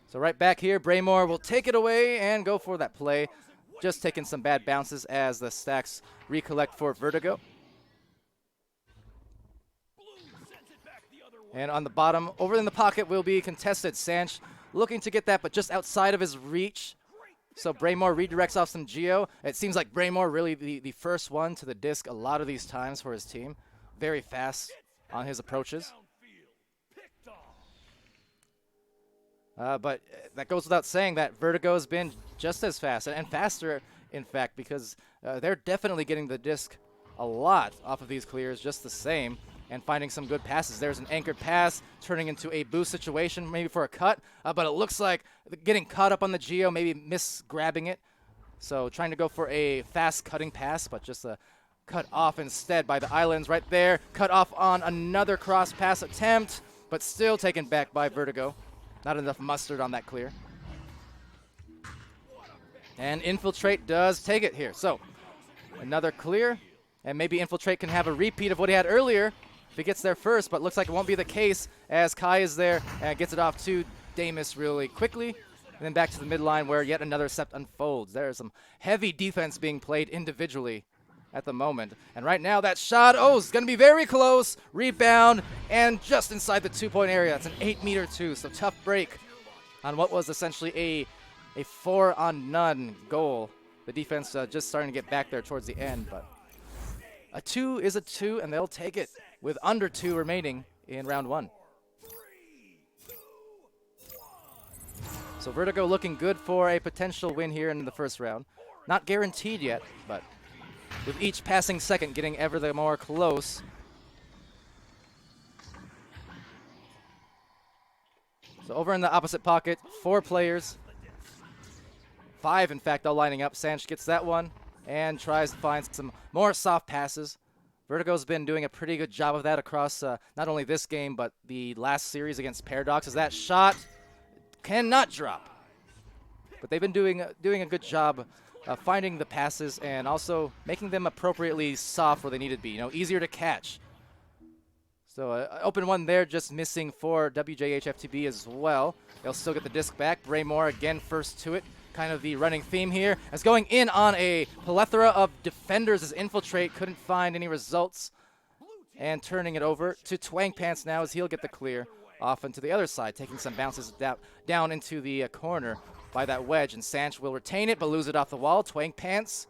So right back here, Braymore will take it away and go for that play. Just taking some bad bounces as the stacks recollect for Vertigo. And on the bottom, over in the pocket, will be contested. Sanch looking to get that, but just outside of his reach. So Braymore redirects off some Geo. It seems like Braymore really the first one to the disc a lot of these times for his team. Very fast on his approaches. But that goes without saying that Vertigo has been just as fast, and faster, in fact, because they're definitely getting the disc a lot off of these clears, just the same, and finding some good passes. There's an anchored pass turning into a boost situation, maybe for a cut, but it looks like getting caught up on the Geo, maybe grabbing it. So trying to go for a fast cutting pass, but just cut off instead by the Islands right there. Cut off on another cross pass attempt, but still taken back by Vertigo. Not enough mustard on that clear. And Infiltrate does take it here. So another clear, and maybe Infiltrate can have a repeat of what he had earlier if he gets there first, but looks like it won't be the case as Kai is there and gets it off to Damus really quickly. And then back to the midline where yet another sept unfolds. There is some heavy defense being played individually at the moment. And right now that shot, it's going to be very close. Rebound, and just inside the 2-point area. That's an 8-meter 2, so tough break on what was essentially a 4-on-none goal. The defense just starting to get back there towards the end, but a 2 is a 2, and they'll take it with under 2 remaining in round 1. So Vertigo looking good for a potential win here in the first round. Not guaranteed yet, but with each passing second getting ever the more close. So over in the opposite pocket, 4 players. 5, in fact, all lining up. Sanch gets that one and tries to find some more soft passes. Vertigo's been doing a pretty good job of that across not only this game, but the last series against Paradox, as that shot cannot drop. But they've been doing a good job finding the passes and also making them appropriately soft where they need to be, easier to catch. So open one there, just missing for W.J.H.F.T.B as well. They'll still get the disc back. Braymore again first to it. Kind of the running theme here, as going in on a plethora of defenders as Infiltrate couldn't find any results. And turning it over to Twang Pants now as he'll get the clear off into the other side, taking some bounces down into the corner by that wedge. And Sanch will retain it, but lose it off the wall. Twang Pants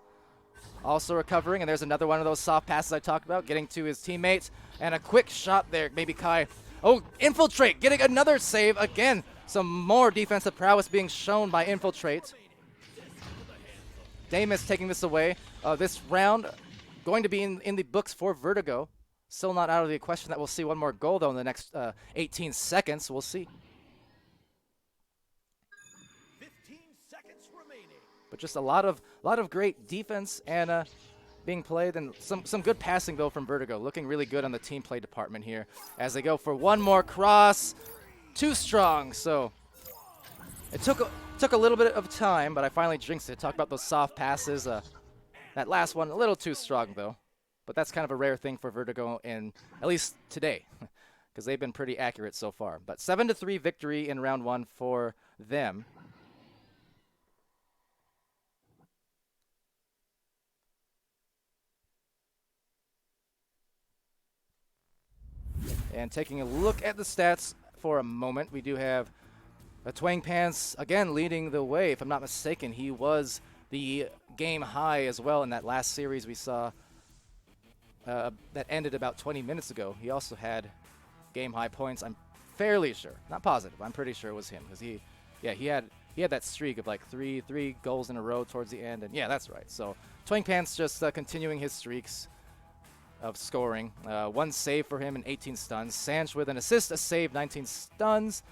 also recovering, and there's another one of those soft passes I talked about, getting to his teammates. And a quick shot there, maybe Kai. Oh, Infiltrate getting another save again. Some more defensive prowess being shown by Infiltrate. Damus taking this away. This round going to be in the books for Vertigo. Still not out of the question that we'll see one more goal, though, in the next 18 seconds. We'll see. 15 seconds remaining. But just a lot of great defense and being played, and some good passing, though, from Vertigo. Looking really good on the team play department here as they go for one more cross. Too strong, so it took a little bit of time, but I finally jinxed it. Talk about those soft passes. That last one, a little too strong, though. But that's kind of a rare thing for Vertigo, in at least today, because they've been pretty accurate so far. But 7-3 victory in round 1 for them. And taking a look at the stats for a moment, we do have Twang Pants again leading the way. If I'm not mistaken, he was the game high as well in that last series we saw that ended about 20 minutes ago. He also had game high points. I'm fairly sure, not positive, I'm pretty sure it was him, because he had that streak of like three goals in a row towards the end, and yeah, that's right. So Twang Pants just continuing his streaks of scoring. 1 save for him and 18 stuns. Sanch with an assist, a save, 19 stuns.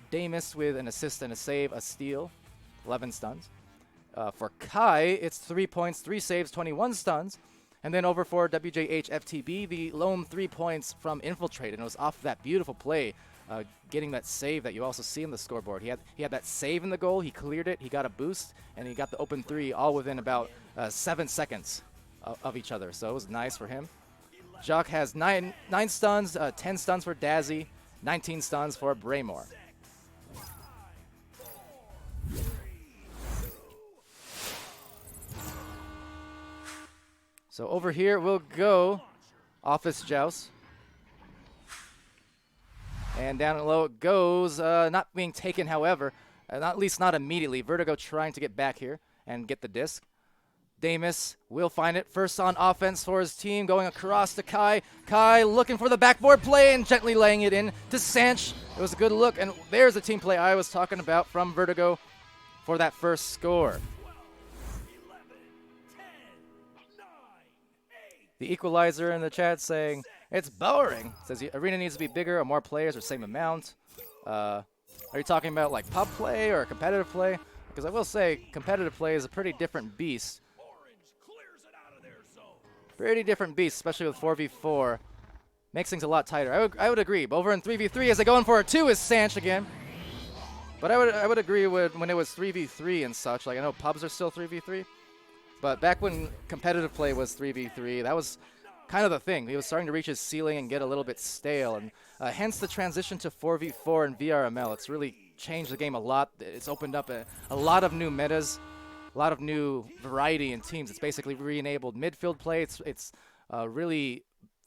Damus with an assist and a save, a steal, 11 stuns. For Kai, it's 3 points, 3 saves, 21 stuns. And then over for W.J.H.F.T.B, the lone 3 points from Infiltrate, and it was off that beautiful play, getting that save that you also see in the scoreboard. He had that save in the goal, he cleared it, he got a boost, and he got the open 3 all within about 7 seconds of each other. So it was nice for him. Jock has 9 stuns, 10 stuns for Dazzy, 19 stuns for Braymore. So over here we'll go Office Joust. And down low it goes, not being taken, however, at least not immediately. Vertigo trying to get back here and get the disc. Damus will find it first on offense for his team, going across to Kai. Kai looking for the backboard play and gently laying it in to Sanch. It was a good look, and there's the team play I was talking about from Vertigo for that first score. 11, 10, 9, 8. The equalizer in the chat saying, it's boring. Says the arena needs to be bigger or more players or same amount. Are you talking about like pub play or competitive play? Because I will say competitive play is a pretty different beast. Pretty different beast, especially with 4v4. Makes things a lot tighter. I would agree. But over in 3v3, as they go in for a 2 is Sanch again. But I would agree with when it was 3v3 and such. Like, I know pubs are still 3v3. But back when competitive play was 3v3, that was kind of the thing. He was starting to reach his ceiling and get a little bit stale. And hence the transition to 4v4 and VRML. It's really changed the game a lot. It's opened up a lot of new metas. A lot of new variety in teams. It's basically re-enabled midfield play. It's really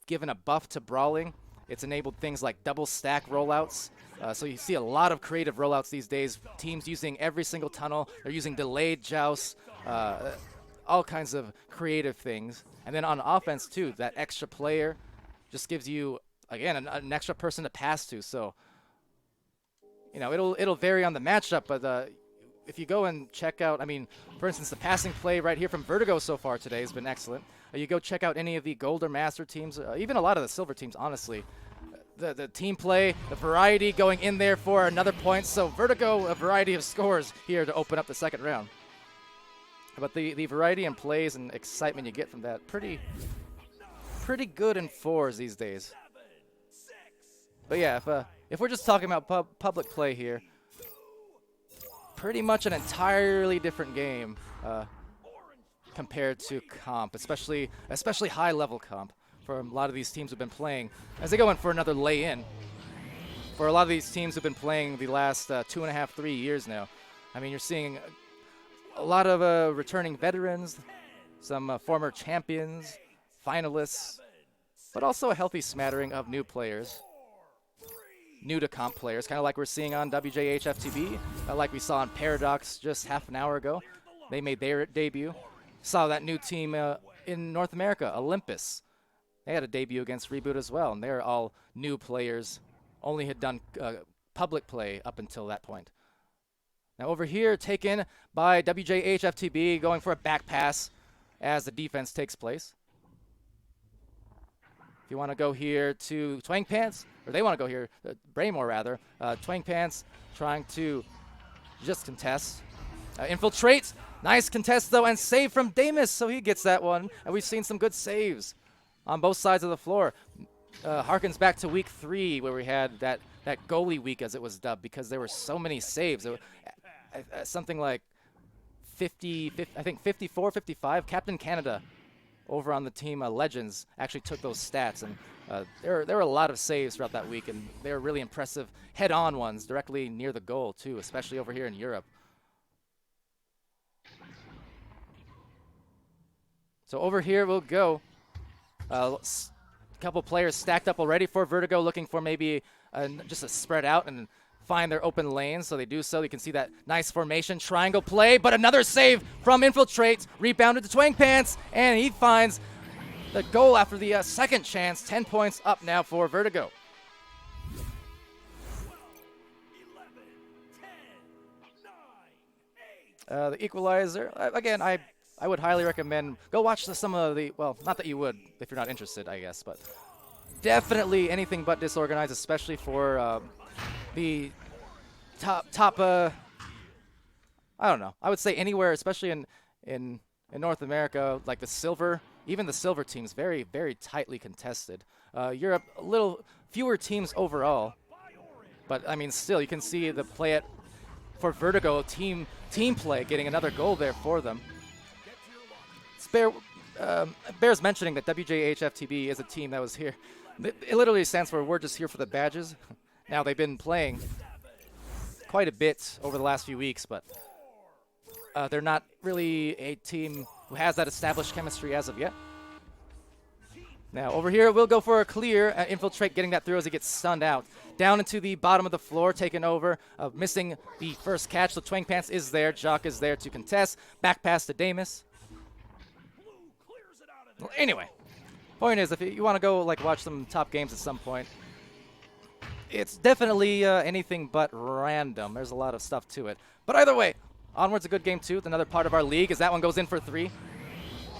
given a buff to brawling. It's enabled things like double stack rollouts. So you see a lot of creative rollouts these days. Teams using every single tunnel. They're using delayed jousts, all kinds of creative things. And then on offense too, that extra player just gives you, again, an extra person to pass to. So, it'll vary on the matchup, but if you go and check out, I mean, for instance, the passing play right here from Vertigo so far today has been excellent. You go check out any of the gold or master teams, even a lot of the silver teams, honestly. the team play, the variety going in there for another point. So Vertigo, a variety of scores here to open up the second round. But the variety in plays and excitement you get from that, pretty good in fours these days. But yeah, if we're just talking about public play here, pretty much an entirely different game compared to comp, especially high-level comp for a lot of these teams who've been playing. As they go in for another lay-in, for a lot of these teams who've been playing the last 2.5, 3 years now, I mean, you're seeing a lot of returning veterans, some former champions, finalists, but also a healthy smattering of new players. New to comp players, kind of like we're seeing on W.J.H.F.T.B, like we saw on Paradox just half an hour ago. They made their debut. Saw that new team in North America, Olympus. They had a debut against Reboot as well, and they're all new players, only had done public play up until that point. Now over here, taken by W.J.H.F.T.B, going for a back pass as the defense takes place. You want to go here to Twang Pants, or they want to go here, Braymore rather. Twang Pants trying to just contest. Infiltrate, nice contest though, and save from Damus, so he gets that one. And we've seen some good saves on both sides of the floor. Harkens back to week 3 where we had that goalie week, as it was dubbed, because there were so many saves. Something like 50, I think 54, 55. Captain Canada over on the team Legends actually took those stats, and there were a lot of saves throughout that week, and they were really impressive head-on ones directly near the goal too, especially over here in Europe. So over here we'll go. A couple players stacked up already for Vertigo, looking for maybe just a spread out and find their open lanes, so they do so. You can see that nice formation, triangle play, but another save from Infiltrate, rebounded to Twang Pants, and he finds the goal after the second chance. 10 points up now for Vertigo. 11, 10, 9, 8. The equalizer, again, I would highly recommend, go watch some of the, well, not that you would if you're not interested, I guess, but definitely anything but disorganized, especially for the top I don't know, I would say anywhere, especially in North America, like the silver, even the silver teams, very, very tightly contested. Europe, a little fewer teams overall, but I mean, still, you can see the play for Vertigo, team play, getting another goal there for them. Bears mentioning that W.J.H.F.T.B is a team that was here. It literally stands for we're just here for the badges. Now, they've been playing quite a bit over the last few weeks, but they're not really a team who has that established chemistry as of yet. Now, over here, we'll go for a clear. Infiltrate getting that through as he gets stunned out. Down into the bottom of the floor, taken over, missing the first catch. So Twang Pants is there. Jock is there to contest. Back pass to Damus. Well, anyway, point is, if you want to go watch some top games at some point, it's definitely anything but random. There's a lot of stuff to it. But either way, Onward's a good game too. It's another part of our league, as that one goes in for 3.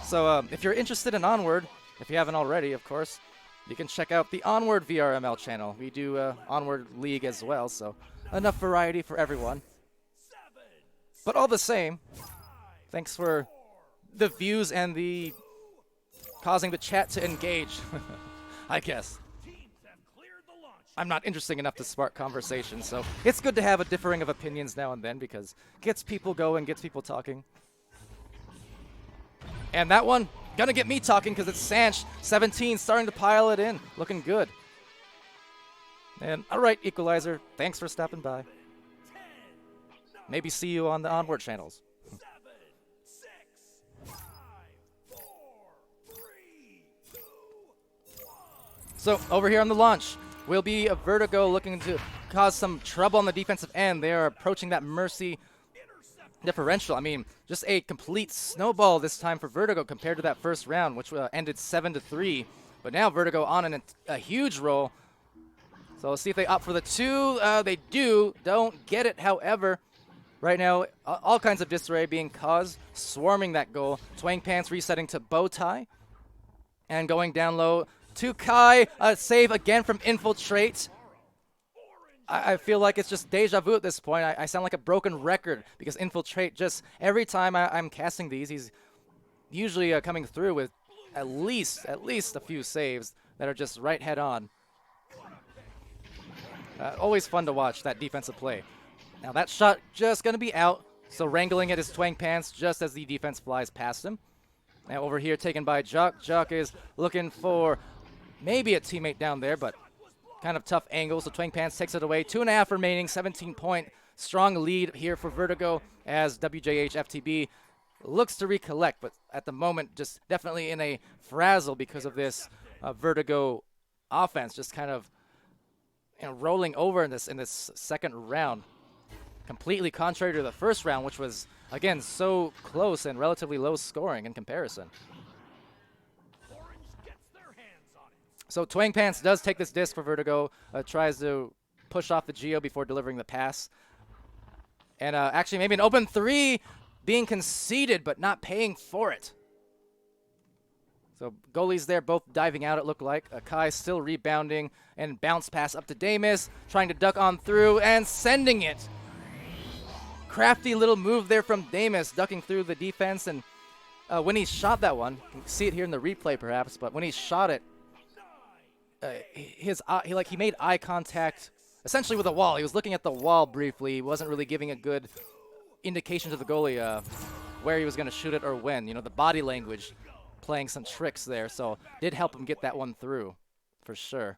So if you're interested in Onward, if you haven't already, of course, you can check out the Onward VRML channel. We do Onward League as well, so enough variety for everyone. But all the same, thanks for the views and the causing the chat to engage, I guess. I'm not interesting enough to spark conversation, so it's good to have a differing of opinions now and then because it gets people going, gets people talking. And that one, gonna get me talking because it's Sanch, 17, starting to pile it in. Looking good. And all right, Equalizer, thanks for stopping by. Maybe see you on the Onward channels. 7, 6, 5, 4, 3, 2, 1. So over here on the launch, will be a Vertigo looking to cause some trouble on the defensive end. They are approaching that Mercy differential. I mean, just a complete snowball this time for Vertigo compared to that first round, which ended 7-3. But now Vertigo on a huge roll. So let's see if they opt for the 2. They do. Don't get it, however. Right now, all kinds of disarray being caused, swarming that goal. Twang Pants resetting to bow tie. And going down low to Kai. Save again from Infiltrate. I feel like it's just deja vu at this point. I sound like a broken record because Infiltrate just, every time I'm casting these, he's usually coming through with at least a few saves that are just right head on. Always fun to watch that defensive play. Now that shot just going to be out, so wrangling at his twang pants just as the defense flies past him. Now over here taken by Juck. Juck is looking for maybe a teammate down there, but kind of tough angle, so Twang Pants takes it away. 2.5 remaining, 17-point strong lead here for Vertigo as W.J.H.F.T.B looks to recollect, but at the moment just definitely in a frazzle because of this Vertigo offense just kind of rolling over in this second round. Completely contrary to the first round, which was, again, so close and relatively low scoring in comparison. So Twang Pants does take this disc for Vertigo, tries to push off the Geo before delivering the pass. And actually maybe an open 3 being conceded, but not paying for it. So goalies there both diving out, it looked like. Kai still rebounding and bounce pass up to Damus, trying to duck on through and sending it. Crafty little move there from Damus, ducking through the defense. And when he shot that one, you can see it here in the replay perhaps, but when he shot it, he made eye contact essentially with the wall. He was looking at the wall briefly. He wasn't really giving a good indication to the goalie where he was going to shoot it or when. You know, the body language playing some tricks there, so did help him get that one through for sure.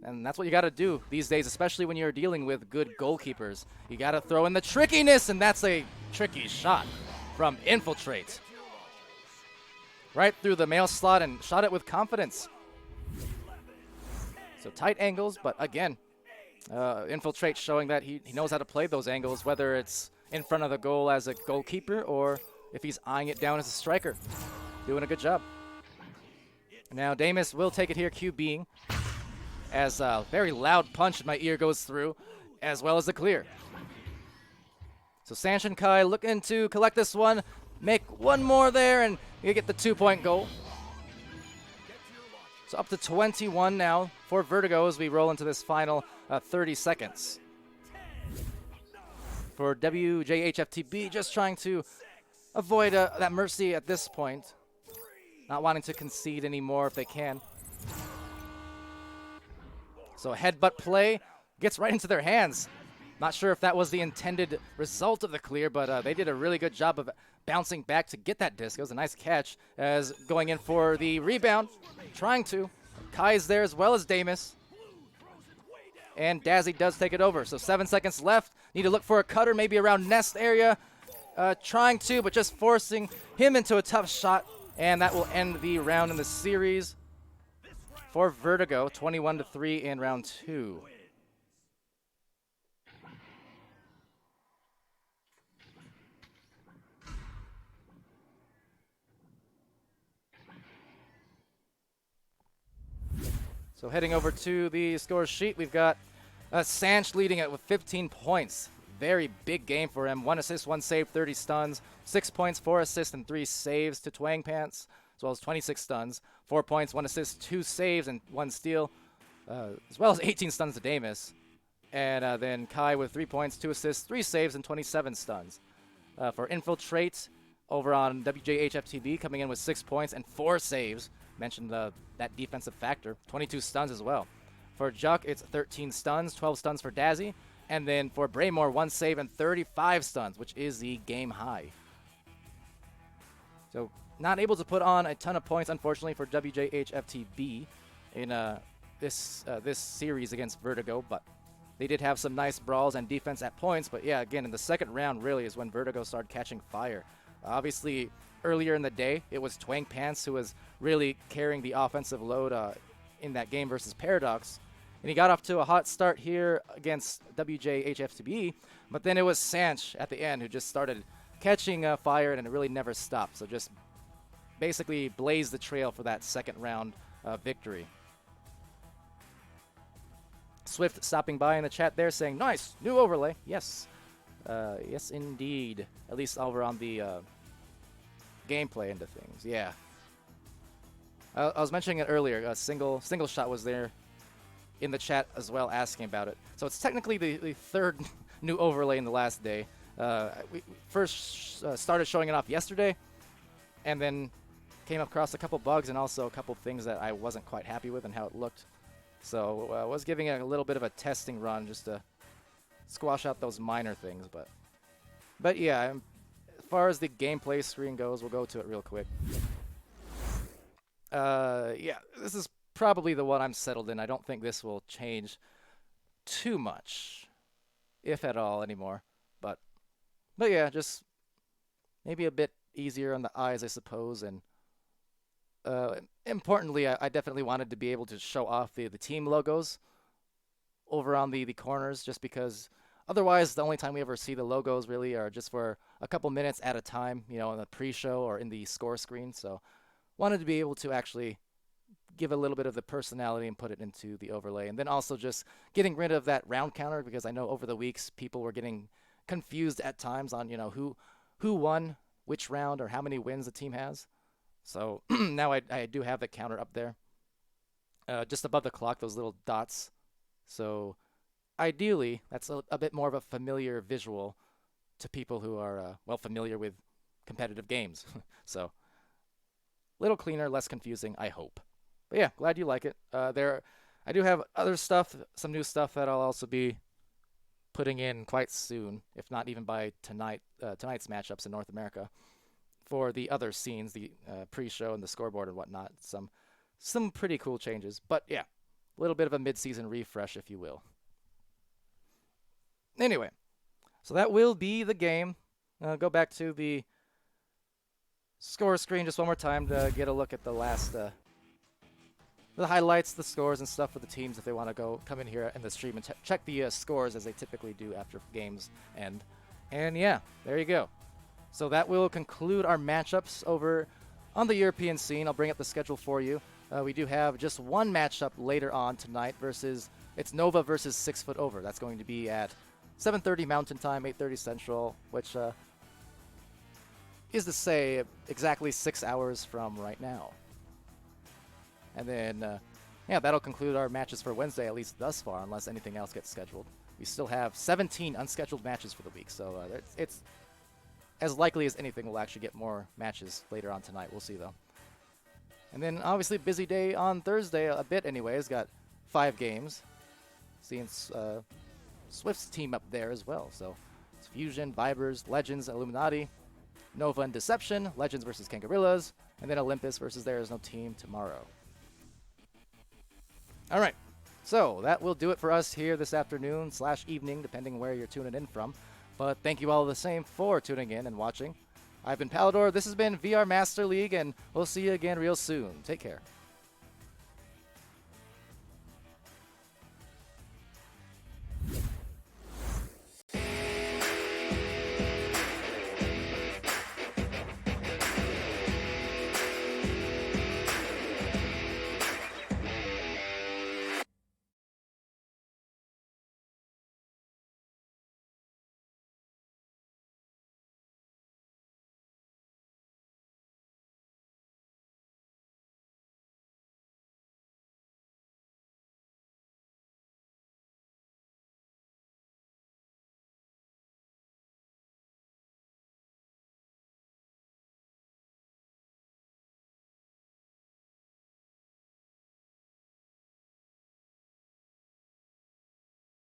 And that's what you got to do these days, especially when you're dealing with good goalkeepers. You got to throw in the trickiness, and that's a tricky shot from Infiltrate. Right through the mail slot and shot it with confidence. So tight angles, but again, Infiltrate showing that he knows how to play those angles, whether it's in front of the goal as a goalkeeper or if he's eyeing it down as a striker. Doing a good job. Now Damus will take it here, QBing, as a very loud punch in my ear goes through, as well as the clear. So Sanshin Kai looking to collect this one, make one more there, and you get the 2-point goal. So up to 21 now for Vertigo as we roll into this final 30 seconds. For W.J.H.F.T.B, just trying to avoid that mercy at this point. Not wanting to concede anymore if they can. So headbutt play gets right into their hands. Not sure if that was the intended result of the clear, but they did a really good job of bouncing back to get that disc. It was a nice catch as going in for the rebound. Trying to. Kai's there as well as Damus. And Dazzy does take it over. So 7 seconds left. Need to look for a cutter, maybe around Nest area. Trying to, but just forcing him into a tough shot. And that will end the round in the series for Vertigo. 21-3 in round 2. So heading over to the score sheet, we've got Sanch leading it with 15 points. Very big game for him. 1 assist, 1 save, 30 stuns. 6 points, 4 assists, and 3 saves to Twang Pants, as well as 26 stuns. 4 points, 1 assist, 2 saves, and 1 steal, as well as 18 stuns to Damus. And then Kai with 3 points, 2 assists, 3 saves, and 27 stuns. For Infiltrate, over on W.J.H.F.T.B, coming in with 6 points and 4 saves. Mentioned that defensive factor. 22 stuns as well. For Juck, it's 13 stuns, 12 stuns for Dazzy. And then for Braymore, 1 save and 35 stuns, which is the game high. So not able to put on a ton of points, unfortunately, for W.J.H.F.T.B in this series against Vertigo. But they did have some nice brawls and defense at points. But yeah, again, in the second round really is when Vertigo started catching fire. Obviously, earlier in the day, it was Twang Pants who was really carrying the offensive load in that game versus Paradox. And he got off to a hot start here against W.J.H.F.T.B, but then it was Sanch at the end who just started catching fire, and it really never stopped. So just basically blazed the trail for that second round victory. Swift stopping by in the chat there saying, nice, new overlay. Yes. Yes, indeed. At least over on the gameplay end of things. Yeah. I was mentioning it earlier. A single shot was there in the chat as well, asking about it. So it's technically the third new overlay in the last day. We first started showing it off yesterday, and then came across a couple bugs and also a couple things that I wasn't quite happy with and how it looked. So I was giving it a little bit of a testing run just to squash out those minor things. But yeah, as far as the gameplay screen goes, we'll go to it real quick. Yeah, this is probably the one I'm settled in. I don't think this will change too much, if at all, anymore. But yeah, just maybe a bit easier on the eyes, I suppose. And importantly, I definitely wanted to be able to show off the team logos over on the corners, just because otherwise the only time we ever see the logos really are just for a couple minutes at a time, you know, in the pre-show or in the score screen. So wanted to be able to actually give a little bit of the personality and put it into the overlay. And then also just getting rid of that round counter, because I know over the weeks people were getting confused at times on, you know, who won which round or how many wins the team has. So now I do have the counter up there, just above the clock, those little dots. So ideally, that's a bit more of a familiar visual to people who are well familiar with competitive games. So a little cleaner, less confusing, I hope. But yeah, glad you like it. I do have other stuff, some new stuff that I'll also be putting in quite soon, if not even by tonight's matchups in North America, for the other scenes, the pre-show and the scoreboard and whatnot. Some pretty cool changes. But yeah, a little bit of a mid-season refresh, if you will. Anyway, so that will be the game. Go back to the score screen just one more time to get a look at the last the highlights, the scores, and stuff for the teams if they want to come in here in the stream and check the scores as they typically do after games end. And yeah, there you go. So that will conclude our matchups over on the European scene. I'll bring up the schedule for you. We do have just one matchup later on tonight it's Nova versus 6 Foot Over. That's going to be at 7:30 Mountain Time, 8:30 Central, which is to say exactly 6 hours from right now. And then, yeah, that'll conclude our matches for Wednesday, at least thus far, unless anything else gets scheduled. We still have 17 unscheduled matches for the week, so it's as likely as anything we'll actually get more matches later on tonight. We'll see, though. And then, obviously, busy day on Thursday, a bit anyways. Got 5 games. Seeing Swift's team up there as well. So it's Fusion, Vibers, Legends, Illuminati, Nova and Deception, Legends versus Kangarillas, and then Olympus versus There Is No Team tomorrow. All right, so that will do it for us here this afternoon / evening, depending where you're tuning in from. But thank you all the same for tuning in and watching. I've been Palidore. This has been VR Master League, and we'll see you again real soon. Take care.